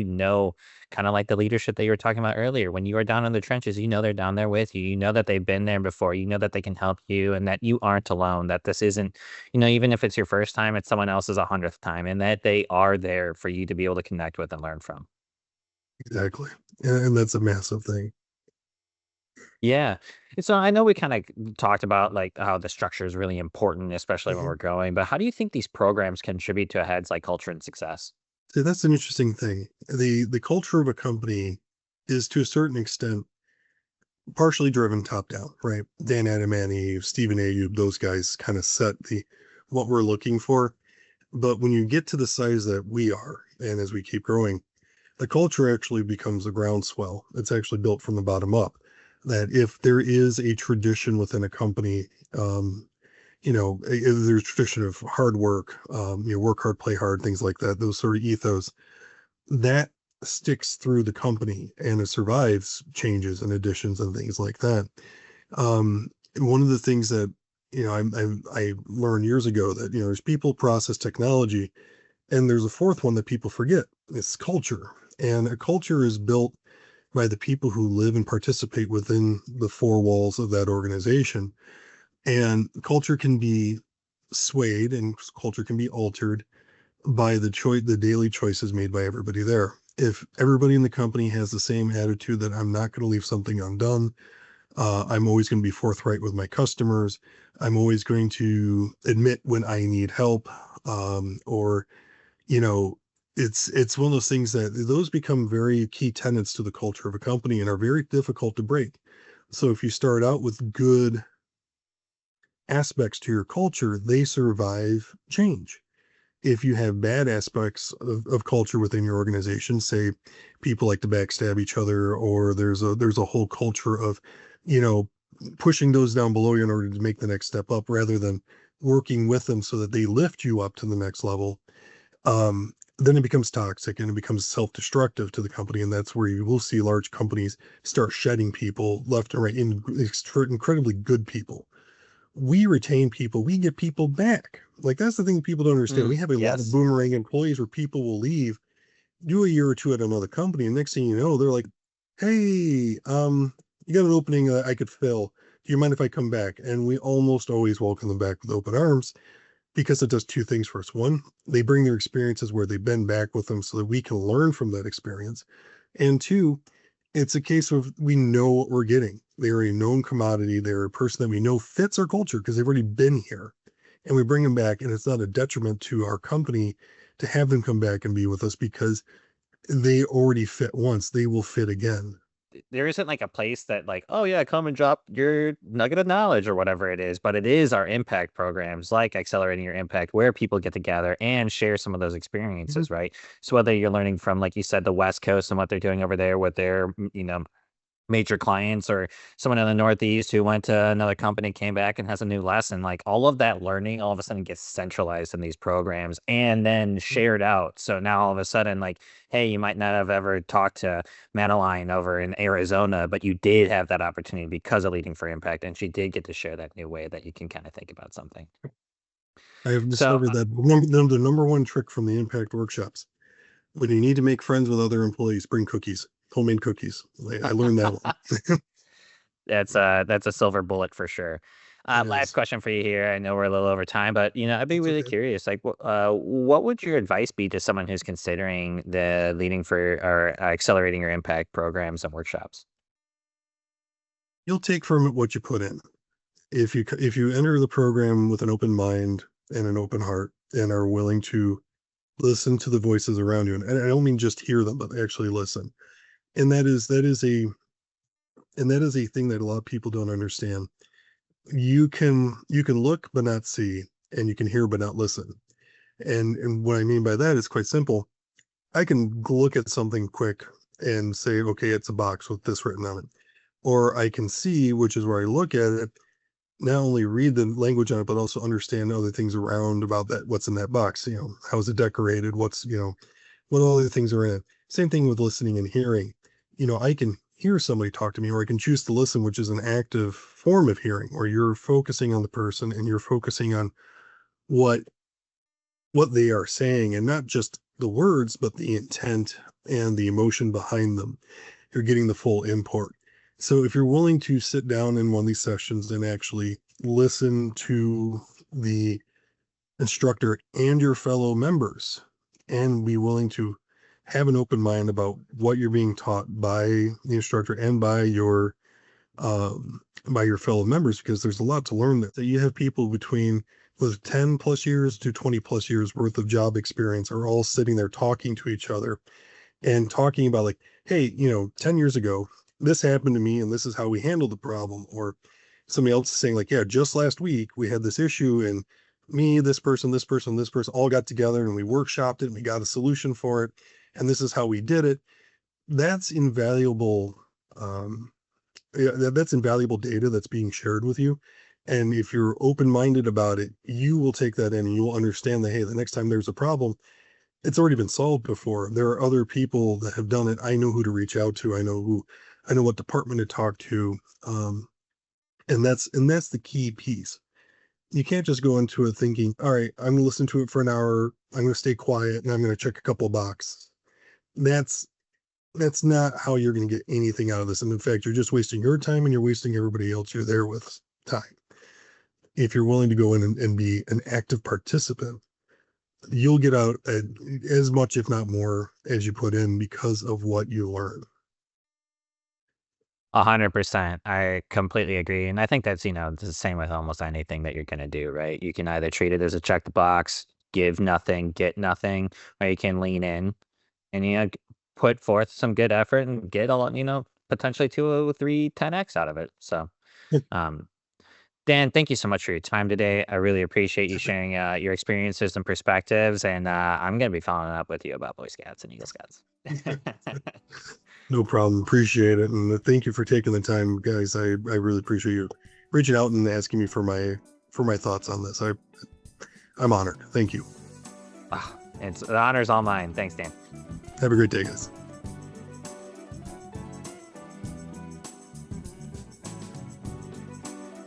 [SPEAKER 1] kind of like the leadership that you were talking about earlier. When you are down in the trenches, they're down there with you. You know that they've been there before. You know that they can help you and that you aren't alone, that this isn't, even if it's your first time, it's someone else's 100th time, and that they are there for you to be able to connect with and learn from.
[SPEAKER 3] Exactly. And that's a massive thing.
[SPEAKER 1] Yeah. And so I know we kind of talked about like how the structure is really important, especially when
[SPEAKER 3] Mhm.
[SPEAKER 1] we're growing, but how do you think these programs contribute to a head's like culture and success?
[SPEAKER 3] So that's an interesting thing. The culture of a company is, to a certain extent, partially driven top down, right? Dan Adamani, Stephen Ayub, those guys kind of set the what we're looking for. But when you get to the size that we are, and as we keep growing, the culture actually becomes a groundswell. It's actually built from the bottom up. That if there is a tradition within a company, there's a tradition of hard work, work hard, play hard, things like that, those sort of ethos, that sticks through the company and it survives changes and additions and things like that. One of the things that, I learned years ago, that, there's people, process, technology, and there's a fourth one that people forget. It's culture. And a culture is built by the people who live and participate within the four walls of that organization. And culture can be swayed and culture can be altered by the daily choices made by everybody there. If everybody in the company has the same attitude that I'm not going to leave something undone, I'm always going to be forthright with my customers, I'm always going to admit when I need help, or you know, it's one of those things that those become very key tenets to the culture of a company and are very difficult to break. So if you start out with good aspects to your culture, they survive change. If you have bad aspects of culture within your organization, say people like to backstab each other, or there's a whole culture of, you know, pushing those down below you in order to make the next step up rather than working with them so that they lift you up to the next level, then it becomes toxic and it becomes self-destructive to the company. And that's where you will see large companies start shedding people left and right, incredibly good people. We retain people, we get people back. Like, that's the thing that people don't understand. We have a lot of
[SPEAKER 1] Yes.
[SPEAKER 3] boomerang employees where people will leave do a year or two at another company, and next thing you know, they're like, "Hey, you got an opening that I could fill. Do you mind if I come back?" And we almost always welcome them back with open arms because it does two things for us. One, they bring their experiences where they've been back with them so that we can learn from that experience. And two, it's a case of we know what we're getting. They're a known commodity. They're a person that we know fits our culture because they've already been here. And we bring them back, and it's not a detriment to our company to have them come back and be with us because they already fit once. They will fit again.
[SPEAKER 1] There isn't like a place that like, oh yeah, come and drop your nugget of knowledge or whatever it is, but it is our impact programs like Accelerating Your Impact where people get together and share some of those experiences, right? So whether you're learning from, like you said, the West Coast and what they're doing over there with their, major clients, or someone in the Northeast who went to another company, came back and has a new lesson, like all of that learning all of a sudden gets centralized in these programs and then shared out. So now all of a sudden, like, hey, you might not have ever talked to Madeline over in Arizona, but you did have that opportunity because of Leading for Impact. And she did get to share that new way that you can kind of think about something.
[SPEAKER 3] I have
[SPEAKER 1] So
[SPEAKER 3] discovered that the number one trick from the impact workshops, when you need to make friends with other employees, bring cookies, homemade cookies. I learned that one.
[SPEAKER 1] that's a silver bullet for sure.
[SPEAKER 3] It
[SPEAKER 1] Last
[SPEAKER 3] is.
[SPEAKER 1] question for you here. I know we're a little over time, but I'd be
[SPEAKER 3] It's
[SPEAKER 1] really
[SPEAKER 3] okay.
[SPEAKER 1] curious. Like, what would your advice be to someone who's considering the Leading for or Accelerating Your Impact programs and workshops?
[SPEAKER 3] You'll take from it what you put in. If you enter the program with an open mind and an open heart and are willing to listen to the voices around you, and I don't mean just hear them, but actually listen. And that is a thing that a lot of people don't understand. You can look but not see, and you can hear but not listen. And what I mean by that is quite simple. I can look at something quick and say, okay, it's a box with this written on it. Or I can see, which is where I look at it, not only read the language on it, but also understand other things around about that, what's in that box. How is it decorated? What all the things are in it. Same thing with listening and hearing. I can hear somebody talk to me, or I can choose to listen, which is an active form of hearing, where you're focusing on the person and you're focusing on what they are saying, and not just the words, but the intent and the emotion behind them. You're getting the full import. So if you're willing to sit down in one of these sessions and actually listen to the instructor and your fellow members, and be willing to have an open mind about what you're being taught by the instructor and by your fellow members, because there's a lot to learn there. That you have people between with 10 plus years to 20 plus years worth of job experience are all sitting there talking to each other and talking about, like, hey, 10 years ago this happened to me and this is how we handled the problem. Or somebody else is saying, like, yeah, just last week we had this issue, and me, this person, this person, this person all got together and we workshopped it and we got a solution for it, and this is how we did it. That's invaluable. Yeah, that's invaluable data that's being shared with you. And if you're open-minded about it, you will take that in and you will understand that, hey, the next time there's a problem, it's already been solved before. There are other people that have done it. I know who to reach out to. I know what department to talk to. And that's the key piece. You can't just go into it thinking, all right, I'm gonna listen to it for an hour, I'm gonna stay quiet, and I'm gonna check a couple of boxes. That's not how you're gonna get anything out of this. And in fact, you're just wasting your time and you're wasting everybody else you're there with time. If you're willing to go in and be an active participant, you'll get out as much, if not more, as you put in because of what you learn.
[SPEAKER 1] 100%. I completely agree. And I think that's, the same with almost anything that you're going to do, right? You can either treat it as a check the box, give nothing, get nothing, or you can lean in and, put forth some good effort and get a lot, potentially 2, 3, 10x out of it. So, um, Dan, thank you so much for your time today. I really appreciate you sharing your experiences and perspectives. And I'm going to be following up with you about Boy Scouts and Eagle Scouts.
[SPEAKER 3] No problem. Appreciate it. And thank you for taking the time, guys. I really appreciate you reaching out and asking me for my thoughts on this. I'm honored. Thank you.
[SPEAKER 1] The honor's all mine. Thanks, Dan.
[SPEAKER 3] Have a great day, guys.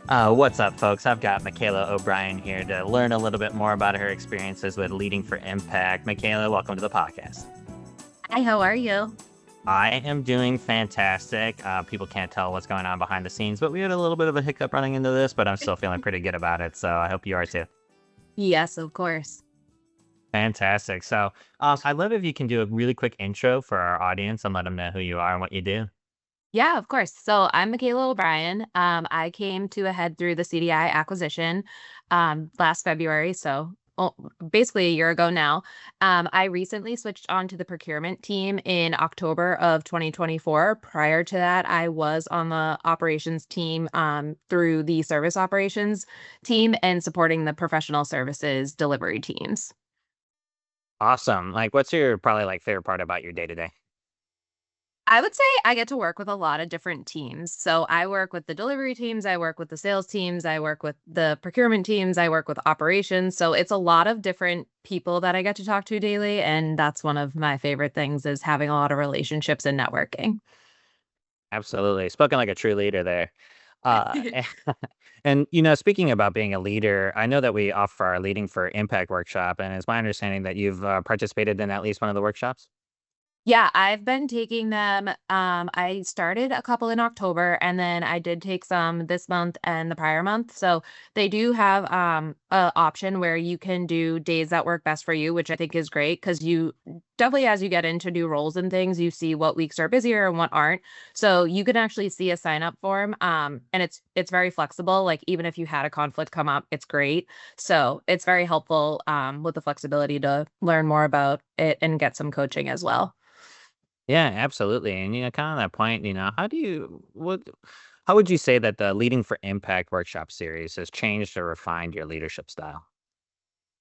[SPEAKER 1] What's up, folks? I've got Michaela O'Brien here to learn a little bit more about her experiences with Leading for Impact. Michaela, welcome to the podcast.
[SPEAKER 4] Hi, how are you?
[SPEAKER 1] I am doing fantastic. People can't tell what's going on behind the scenes, but we had a little bit of a hiccup running into this, but I'm still feeling pretty good about it. So I hope you are too.
[SPEAKER 4] Yes, of course.
[SPEAKER 1] Fantastic. So I'd love if you can do a really quick intro for our audience and let them know who you are and what you do.
[SPEAKER 4] Yeah, of course. So I'm Michaela O'Brien. I came to a head through the CDI acquisition last February. So basically a year ago now. I recently switched on to the procurement team in October of 2024. Prior to that, I was on the operations team through the service operations team and supporting the professional services delivery teams.
[SPEAKER 1] Awesome. Like, what's your probably like favorite part about your day to day?
[SPEAKER 4] I would say I get to work with a lot of different teams. So I work with the delivery teams, I work with the sales teams, I work with the procurement teams, I work with operations. So it's a lot of different people that I get to talk to daily. And that's one of my favorite things is having a lot of relationships and networking.
[SPEAKER 1] Absolutely. Spoken like a true leader there. Uh, and, speaking about being a leader, I know that we offer our Leading for Impact workshop, and it's my understanding that you've participated in at least one of the workshops.
[SPEAKER 4] Yeah, I've been taking them. I started a couple in October and then I did take some this month and the prior month. So they do have a option where you can do days that work best for you, which I think is great because you definitely as you get into new roles and things, you see what weeks are busier and what aren't. So you can actually see a sign up form. And it's very flexible. Like even if you had a conflict come up, it's great. So it's very helpful with the flexibility to learn more about it and get some coaching as well.
[SPEAKER 1] Yeah, absolutely. And kind of on that point, how would you say that the Leading for Impact workshop series has changed or refined your leadership style?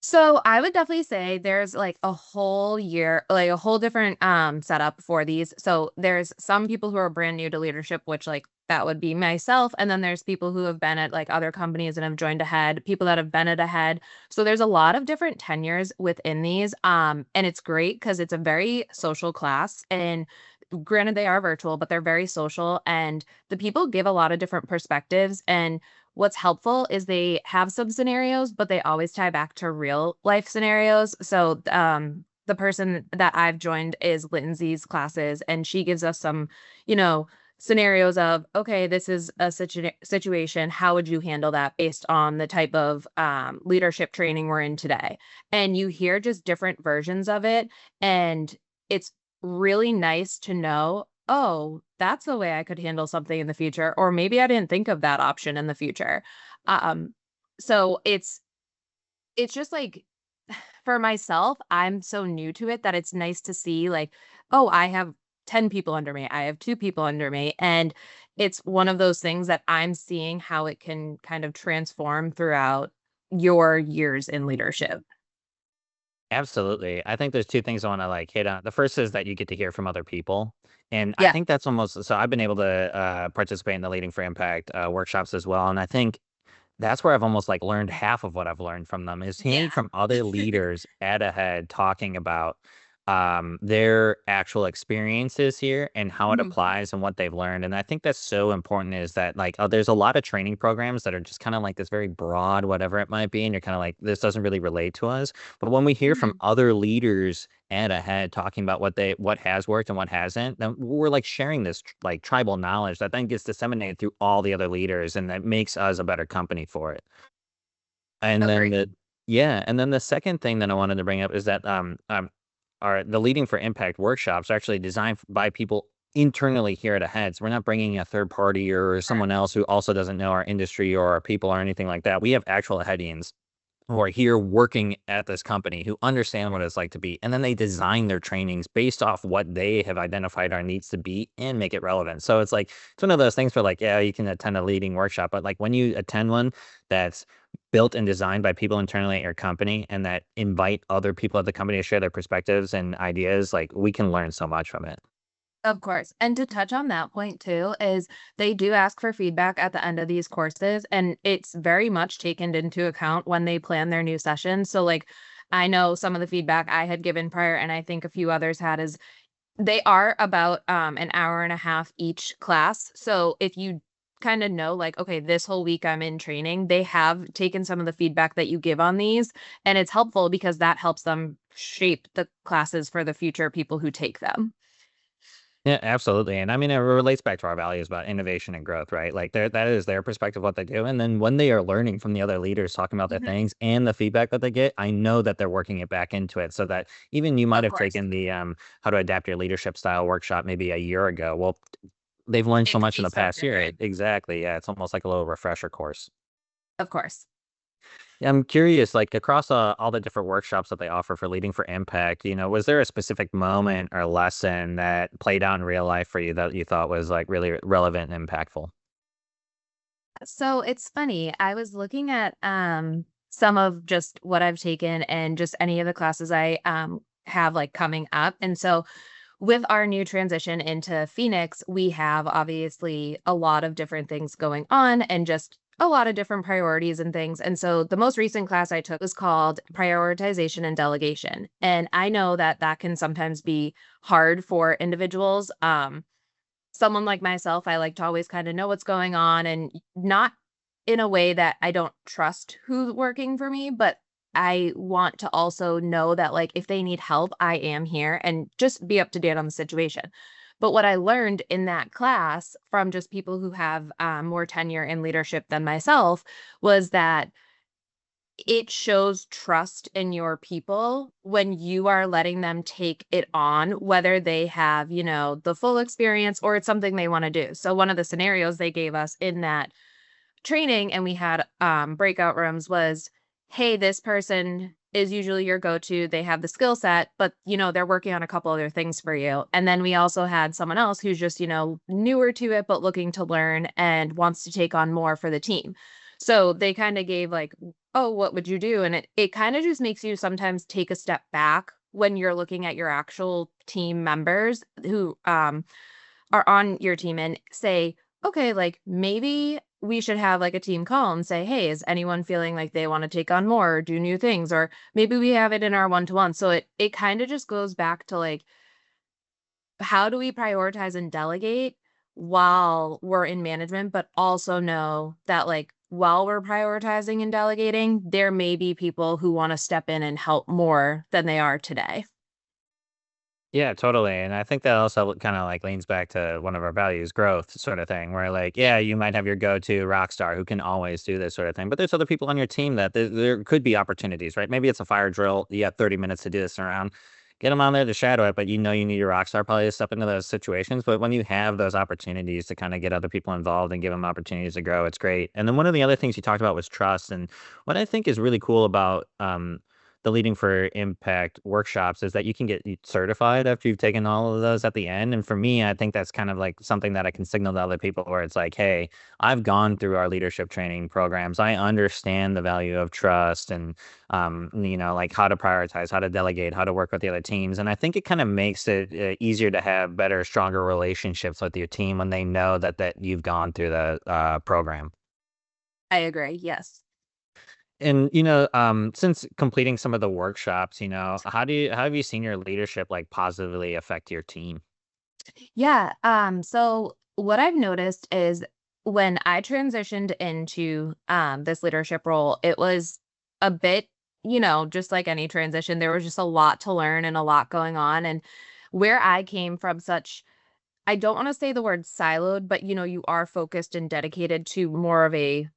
[SPEAKER 4] So I would definitely say there's like a whole year, like a whole different setup for these. So there's some people who are brand new to leadership, which like that would be myself. And then there's people who have been at like other companies and have joined ahead, people that have been at ahead. So there's a lot of different tenures within these. And it's great because it's a very social class. And granted they are virtual, but they're very social and the people give a lot of different perspectives. And what's helpful is they have some scenarios, but they always tie back to real life scenarios. So, the person that I've joined is Lindsay's classes, and she gives us some, you know, scenarios of, okay, this is a situation. How would you handle that based on the type of leadership training we're in today? And you hear just different versions of it. And it's really nice to know, oh, that's the way I could handle something in the future, or maybe I didn't think of that option in the future. Um, so it's just like for myself, I'm so new to it that it's nice to see like, oh, I have 10 people under me. I have 2 people under me. And it's one of those things that I'm seeing how it can kind of transform throughout your years in leadership.
[SPEAKER 1] Absolutely. I think there's two things I want to like hit on. The first is that you get to hear from other people. And I
[SPEAKER 4] Yeah.
[SPEAKER 1] think that's almost so I've been able to participate in the Leading for Impact workshops as well. And I think that's where I've almost, like, learned half of what I've learned from them is hearing
[SPEAKER 4] Yeah.
[SPEAKER 1] from other leaders at Ahead talking about, their actual experiences here and how it
[SPEAKER 4] Mhm.
[SPEAKER 1] applies and what they've learned, and I think that's so important is that, like, there's a lot of training programs that are just kinda like this very broad whatever it might be, and you're kinda like, "This doesn't really relate to us," but when we hear from
[SPEAKER 4] Mhm.
[SPEAKER 1] other leaders at Ahead talking about what has worked and what hasn't, then we're, like, sharing this, like, tribal knowledge that then gets disseminated through all the other leaders, and that makes us a better company for it. And then
[SPEAKER 4] Agree.
[SPEAKER 1] the Yeah, and then the second thing that I wanted to bring up is that, the Leading for Impact workshops are actually designed by people internally here at Ahead. So we're not bringing a third party or someone else who also doesn't know our industry or our people or anything like that. We have actual Ahedians who are here working at this company who understand what it's like to be, and then they design their trainings based off what they have identified our needs to be and make it relevant. So it's one of those things where like, yeah, you can attend a leading workshop, but like when you attend one that's built and designed by people internally at your company and that invite other people at the company to share their perspectives and ideas, like we can learn so much from it.
[SPEAKER 4] Of course. And to touch on that point too, is they do ask for feedback at the end of these courses, and it's very much taken into account when they plan their new sessions. So, like, I know some of the feedback I had given prior, and I think a few others had, is they are about an hour and a half each class. So, if you kind of know, like, okay, this whole week I'm in training, they have taken some of the feedback that you give on these, and it's helpful because that helps them shape the classes for the future people who take them.
[SPEAKER 1] Yeah, absolutely. And I mean, it relates back to our values about innovation and growth, right? Like that is their perspective of what they do. And then when they are learning from the other leaders talking about their
[SPEAKER 4] Mhm.
[SPEAKER 1] things and the feedback that they get, I know that they're working it back into it so that even you might
[SPEAKER 4] Of
[SPEAKER 1] have
[SPEAKER 4] course.
[SPEAKER 1] taken the how to adapt your leadership style workshop maybe a year ago. Well, they've learned
[SPEAKER 4] It
[SPEAKER 1] so
[SPEAKER 4] could
[SPEAKER 1] much in
[SPEAKER 4] be
[SPEAKER 1] the
[SPEAKER 4] so
[SPEAKER 1] past year.
[SPEAKER 4] different.
[SPEAKER 1] Exactly. Yeah. It's almost like a little refresher course.
[SPEAKER 4] Of course.
[SPEAKER 1] Yeah, I'm curious, like across all the different workshops that they offer for leading for impact, was there a specific moment or lesson that played out in real life for you that you thought was like really relevant and impactful?
[SPEAKER 4] So it's funny. I was looking at some of just what I've taken and just any of the classes I have like coming up. And so with our new transition into Phoenix, we have obviously a lot of different things going on and just a lot of different priorities and things. And so the most recent class I took was called Prioritization and Delegation. And I know that that can sometimes be hard for individuals. Someone like myself, I like to always kind of know what's going on and not in a way that I don't trust who's working for me, but I want to also know that like if they need help, I am here and just be up to date on the situation. But what I learned in that class from just people who have more tenure in leadership than myself was that it shows trust in your people when you are letting them take it on, whether they have, the full experience or it's something they want to do. So, one of the scenarios they gave us in that training, and we had breakout rooms, was hey, this person is usually your go to. They have the skill set, but, they're working on a couple other things for you. And then we also had someone else who's just, newer to it, but looking to learn and wants to take on more for the team. So they kind of gave like, oh, what would you do? And it kind of just makes you sometimes take a step back when you're looking at your actual team members who are on your team and say, okay, like maybe we should have like a team call and say, hey, is anyone feeling like they want to take on more or do new things? Or maybe we have it in our one-to-one. So it kind of just goes back to like, how do we prioritize and delegate while we're in management, but also know that like while we're prioritizing and delegating, there may be people who want to step in and help more than they are today.
[SPEAKER 1] Yeah, totally. And I think that also kind of like leans back to one of our values, growth sort of thing, where like, yeah, you might have your go-to rock star who can always do this sort of thing, but there's other people on your team that there could be opportunities, right? Maybe it's a fire drill. You have 30 minutes to do this around. Get them on there to shadow it, but you need your rock star probably to step into those situations. But when you have those opportunities to kind of get other people involved and give them opportunities to grow, it's great. And then one of the other things you talked about was trust. And what I think is really cool about the Leading for Impact workshops is that you can get certified after you've taken all of those at the end. And for me, I think that's kind of like something that I can signal to other people where it's like, hey, I've gone through our leadership training programs. I understand the value of trust and, like how to prioritize, how to delegate, how to work with the other teams. And I think it kind of makes it easier to have better, stronger relationships with your team when they know that you've gone through the program.
[SPEAKER 4] I agree. Yes.
[SPEAKER 1] And, since completing some of the workshops, how have you seen your leadership like positively affect your team?
[SPEAKER 4] Yeah. So what I've noticed is when I transitioned into this leadership role, it was a bit, just like any transition, there was just a lot to learn and a lot going on. And where I came from, I don't want to say the word siloed, but you are focused and dedicated to more of a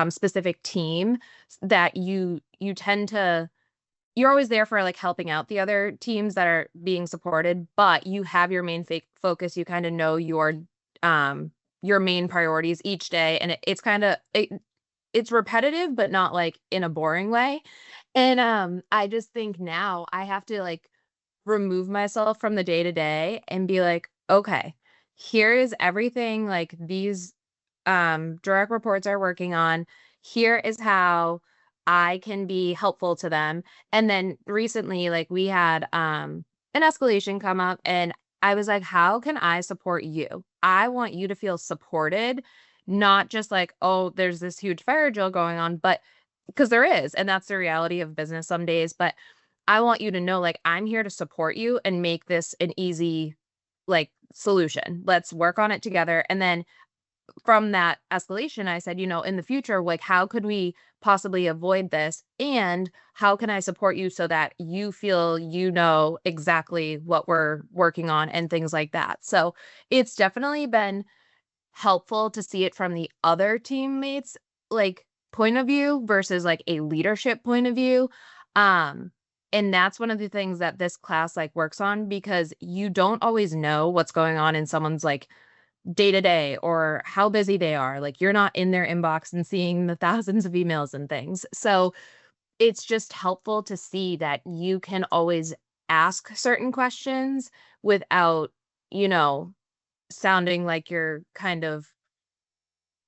[SPEAKER 4] specific team that you tend to you're always there for, like, helping out the other teams that are being supported, but you have your main focus, you kinda know your main priorities each day, and it's kinda it's repetitive, but not, like, in a boring way, and, I just think now I have to, like, remove myself from the day to day and be like, "Okay, here is everything, like, these direct reports are working on. Here is how I can be helpful to them. And then recently, like we had an escalation come up and I was like, how can I support you? I want you to feel supported, not just like, oh, there's this huge fire drill going on, but because there is, and that's the reality of business some days. But I want you to know, like, I'm here to support you and make this an easy, like, solution. Let's work on it together. And then from that escalation, I said, in the future, like, how could we possibly avoid this? And how can I support you so that you feel exactly what we're working on and things like that? So it's definitely been helpful to see it from the other teammates, like, point of view versus like a leadership point of view. Um, and that's one of the things that this class like works on, because you don't always know what's going on in someone's like day to day or how busy they are. Like, you're not in their inbox and seeing the thousands of emails and things. So it's just helpful to see that you can always ask certain questions without, you know, sounding like you're kind of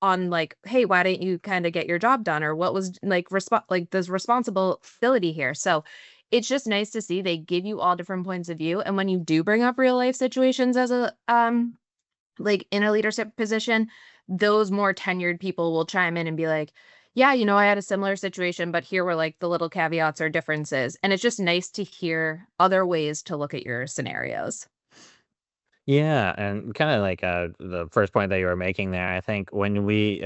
[SPEAKER 4] on like, hey, why didn't you kind of get your job done? Or what was like there's responsibility here. So it's just nice to see they give you all different points of view. And when you do bring up real life situations as a like in a leadership position, those more tenured people will chime in and be like, yeah, I had a similar situation, but here were like the little caveats or differences. And it's just nice to hear other ways to look at your scenarios.
[SPEAKER 1] Yeah, and kind of like the first point that you were making there, I think when we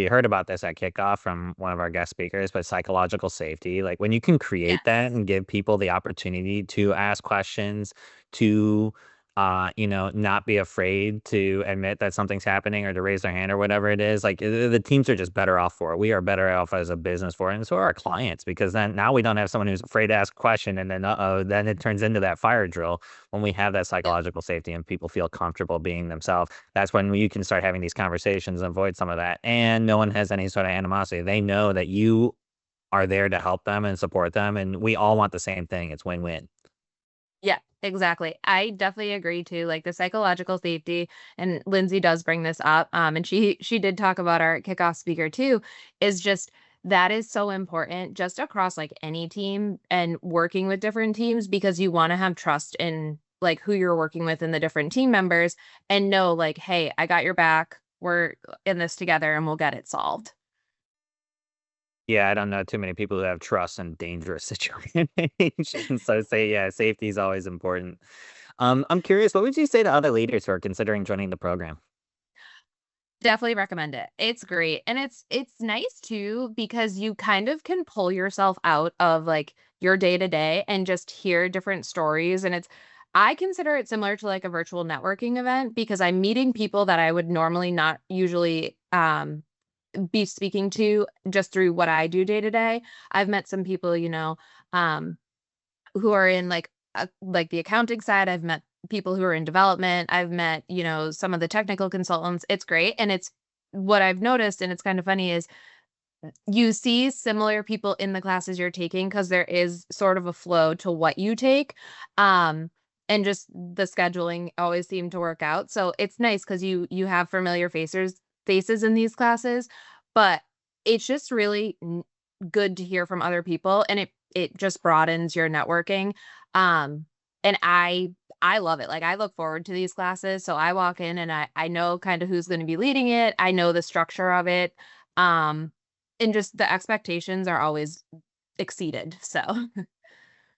[SPEAKER 1] heard about this at kickoff from one of our guest speakers, but psychological safety, like when you can create that
[SPEAKER 4] Yes.
[SPEAKER 1] and give people the opportunity to ask questions, to not be afraid to admit that something's happening or to raise their hand or whatever it is, like the teams are just better off for it. We are better off as a business for it, and so are our clients, because then now we don't have someone who's afraid to ask a question, and then then it turns into that fire drill when we have that
[SPEAKER 4] Yep.
[SPEAKER 1] psychological safety and people feel comfortable being themselves. That's when you can start having these conversations and avoid some of that. And no one has any sort of animosity. They know that you are there to help them and support them. And we all want the same thing. It's win win.
[SPEAKER 4] Yeah, exactly. I definitely agree too. Like the psychological safety, and Lindsay does bring this up. And she did talk about our kickoff speaker too, is just that is so important just across like any team and working with different teams, because you want to have trust in like who you're working with and the different team members, and know like, hey, I got your back. We're in this together and we'll get it solved.
[SPEAKER 1] Yeah, I don't know too many people who have trust in dangerous situations. So say, yeah, safety is always important. I'm curious, what would you say to other leaders who are considering joining the program?
[SPEAKER 4] Definitely recommend it. It's great. And it's nice too, because you kind of can pull yourself out of like your day to day and just hear different stories. And I consider it similar to like a virtual networking event, because I'm meeting people that I would normally not usually be speaking to just through what I do day to day. I've met some people, um who are in like the accounting side. I've met people who are in development. I've met, some of the technical consultants. It's great. And it's what I've noticed, and it's kind of funny, is you see similar people in the classes you're taking, because there is sort of a flow to what you take. Um, and just the scheduling always seemed to work out. So it's nice because you have familiar faces in these classes, but it's just really good to hear from other people, and it just broadens your networking. Um, and I love it. Like, I look forward to these classes. So I walk in and I know kind of who's going to be leading it. I know the structure of it. Um, and just the expectations are always exceeded. So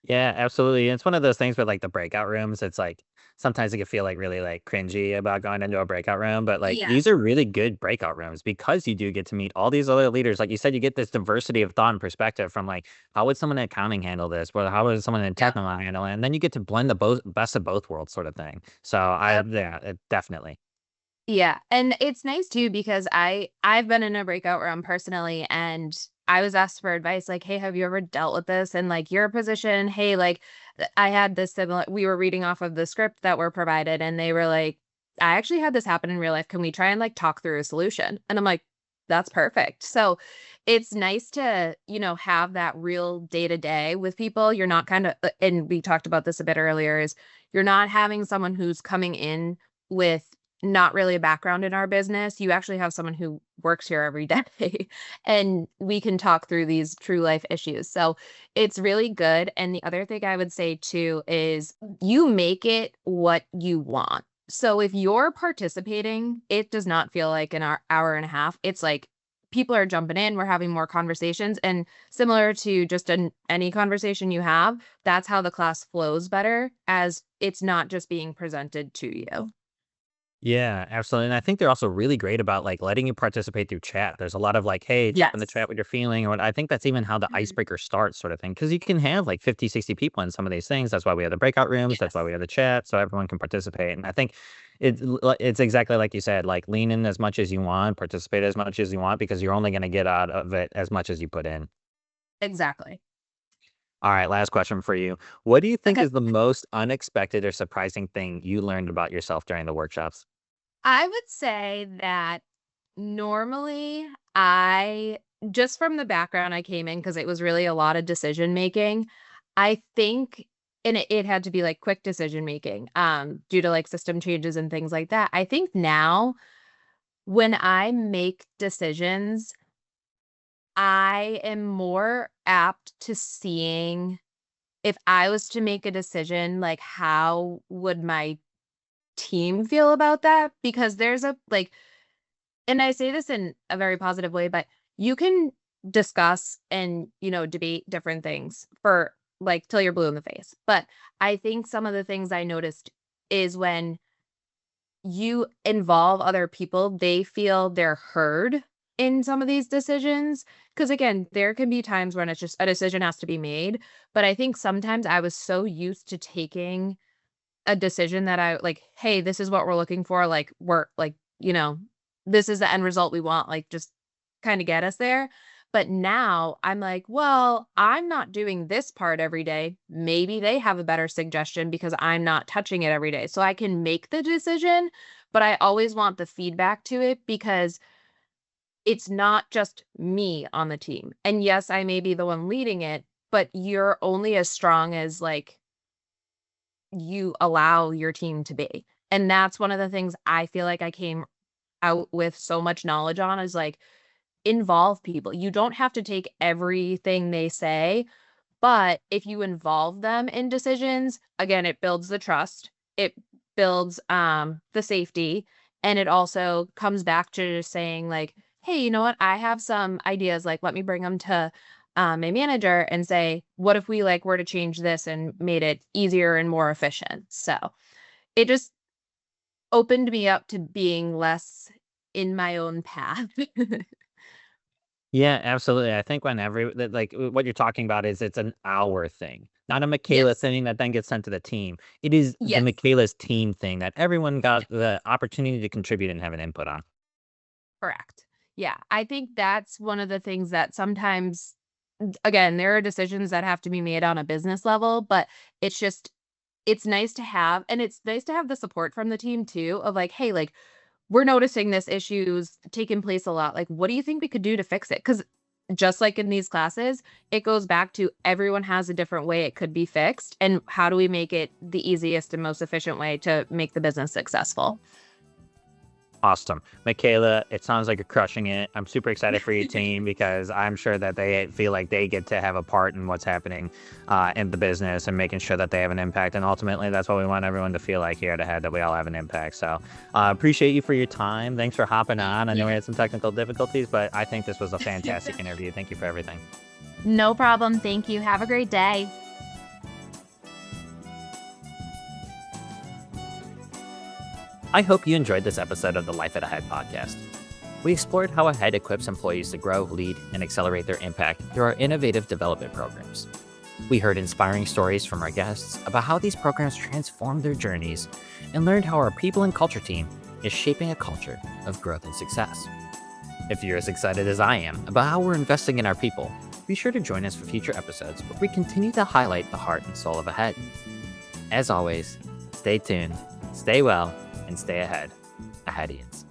[SPEAKER 1] Yeah, absolutely. And it's one of those things with like the breakout rooms. It's like sometimes it can feel like really like cringy about going into a breakout room, but like these
[SPEAKER 4] yes.
[SPEAKER 1] are really good breakout rooms because you do get to meet all these other leaders. Like you said, you get this diversity of thought and perspective from like, how would someone in accounting handle this? Well, how would someone in
[SPEAKER 4] Yep.
[SPEAKER 1] technical handle it? And then you get to blend the both best of both worlds sort of thing. So
[SPEAKER 4] Yep.
[SPEAKER 1] yeah, definitely.
[SPEAKER 4] Yeah, and it's nice too, because I've been in a breakout room personally, and I was asked for advice like, "Hey, have you ever dealt with this in like your position? Hey, like I had this similar, we were reading off of the script that were provided, and they were like, I actually had this happen in real life. Can we try and like talk through a solution?" And I'm like, that's perfect. So it's nice to, have that real day to day with people. You're not kind of, and we talked about this a bit earlier, is you're not having someone who's coming in with not really a background in our business. You actually have someone who works here every day, and we can talk through these true life issues. So it's really good. And the other thing I would say too is you make it what you want. So if you're participating, it does not feel like an hour and a half. It's like people are jumping in, we're having more conversations, and similar to just any conversation you have, that's how the class flows better, as it's not just being presented to you.
[SPEAKER 1] Yeah, absolutely. And I think they're also really great about like letting you participate through chat. There's a lot of like, hey, jump in the
[SPEAKER 2] Yes.
[SPEAKER 1] chat what you're feeling. Or what I think that's even how the
[SPEAKER 2] Mhm.
[SPEAKER 1] icebreaker starts, sort of thing. Cause you can have like 50, 60 people in some of these things. That's why we have the breakout rooms. That's why
[SPEAKER 2] Yes.
[SPEAKER 1] we have the chat. So everyone can participate. And I think it's exactly like you said, like lean in as much as you want, participate as much as you want, because you're only going to get out of it as much as you put in.
[SPEAKER 4] Exactly.
[SPEAKER 1] All right, last question for you. What do you think
[SPEAKER 4] Okay.
[SPEAKER 1] is the most unexpected or surprising thing you learned about yourself during the workshops?
[SPEAKER 4] I would say that normally I just from the background I came in because it was really a lot of decision making. I think and it had to be like quick decision making due to like system changes and things like that. I think now when I make decisions, I am more apt to seeing if I was to make a decision, like how would my team feel about that? Because there's a like and I say this in a very positive way, but you can discuss and, debate different things for like till you're blue in the face. But I think some of the things I noticed is when you involve other people, they feel they're heard in some of these decisions. Because again, there can be times when it's just a decision has to be made. But I think sometimes I was so used to taking a decision that I like, "Hey, this is what we're looking for, like, we're like, this is the end result we want, like, just kinda get us there." But now I'm like, "Well, I'm not doing this part every day. Maybe they have a better suggestion because I'm not touching it every day." So I can make the decision, but I always want the feedback to it because it's not just me on the team. And yes, I may be the one leading it, but you're only as strong as, like, you allow your team to be. And that's one of the things I feel like I came out with so much knowledge on is like involve people. You don't have to take everything they say, but if you involve them in decisions, again, it builds the trust. It builds the safety and it also comes back to just saying like, "Hey, you know what? I have some ideas like let me bring them to my manager and say, what if we like were to change this and made it easier and more efficient?" So, it just opened me up to being less in my own path.
[SPEAKER 1] Yeah, absolutely. I think whenever that, like what you're talking about is it's an hour thing, not a Michaela
[SPEAKER 4] Yes.
[SPEAKER 1] thing that then gets sent to the team. It is the
[SPEAKER 4] Yes.
[SPEAKER 1] Michaela's team thing that everyone
[SPEAKER 4] Yeah.
[SPEAKER 1] got the opportunity to contribute and have an input on.
[SPEAKER 4] Correct. Yeah, I think that's one of the things that sometimes again, there are decisions that have to be made on a business level, but it's just it's nice to have and it's nice to have the support from the team too of like, "Hey, like we're noticing this issue's taking place a lot. Like, what do you think we could do to fix it?" Because just like in these classes, it goes back to everyone has a different way it could be fixed. And how do we make it the easiest and most efficient way to make the business successful?
[SPEAKER 1] Awesome. Michaela, it sounds like you're crushing it. I'm super excited for your team because I'm sure that they feel like they get to have a part in what's happening in the business and making sure that they have an impact. And ultimately, that's what we want everyone to feel like here at Ahead, that we all have an impact. So appreciate you for your time. Thanks for hopping on. I know we
[SPEAKER 4] Yeah.
[SPEAKER 1] had some technical difficulties, but I think this was a fantastic interview. Thank you for everything.
[SPEAKER 4] No problem. Thank you. Have a great day.
[SPEAKER 1] I hope you enjoyed this episode of the Life at Ahead podcast. We explored how Ahead equips employees to grow, lead, and accelerate their impact through our innovative development programs. We heard inspiring stories from our guests about how these programs transformed their journeys and learned how our people and culture team is shaping a culture of growth and success. If you're as excited as I am about how we're investing in our people, be sure to join us for future episodes where we continue to highlight the heart and soul of Ahead. As always, stay tuned, stay well, and stay ahead. Ahadians.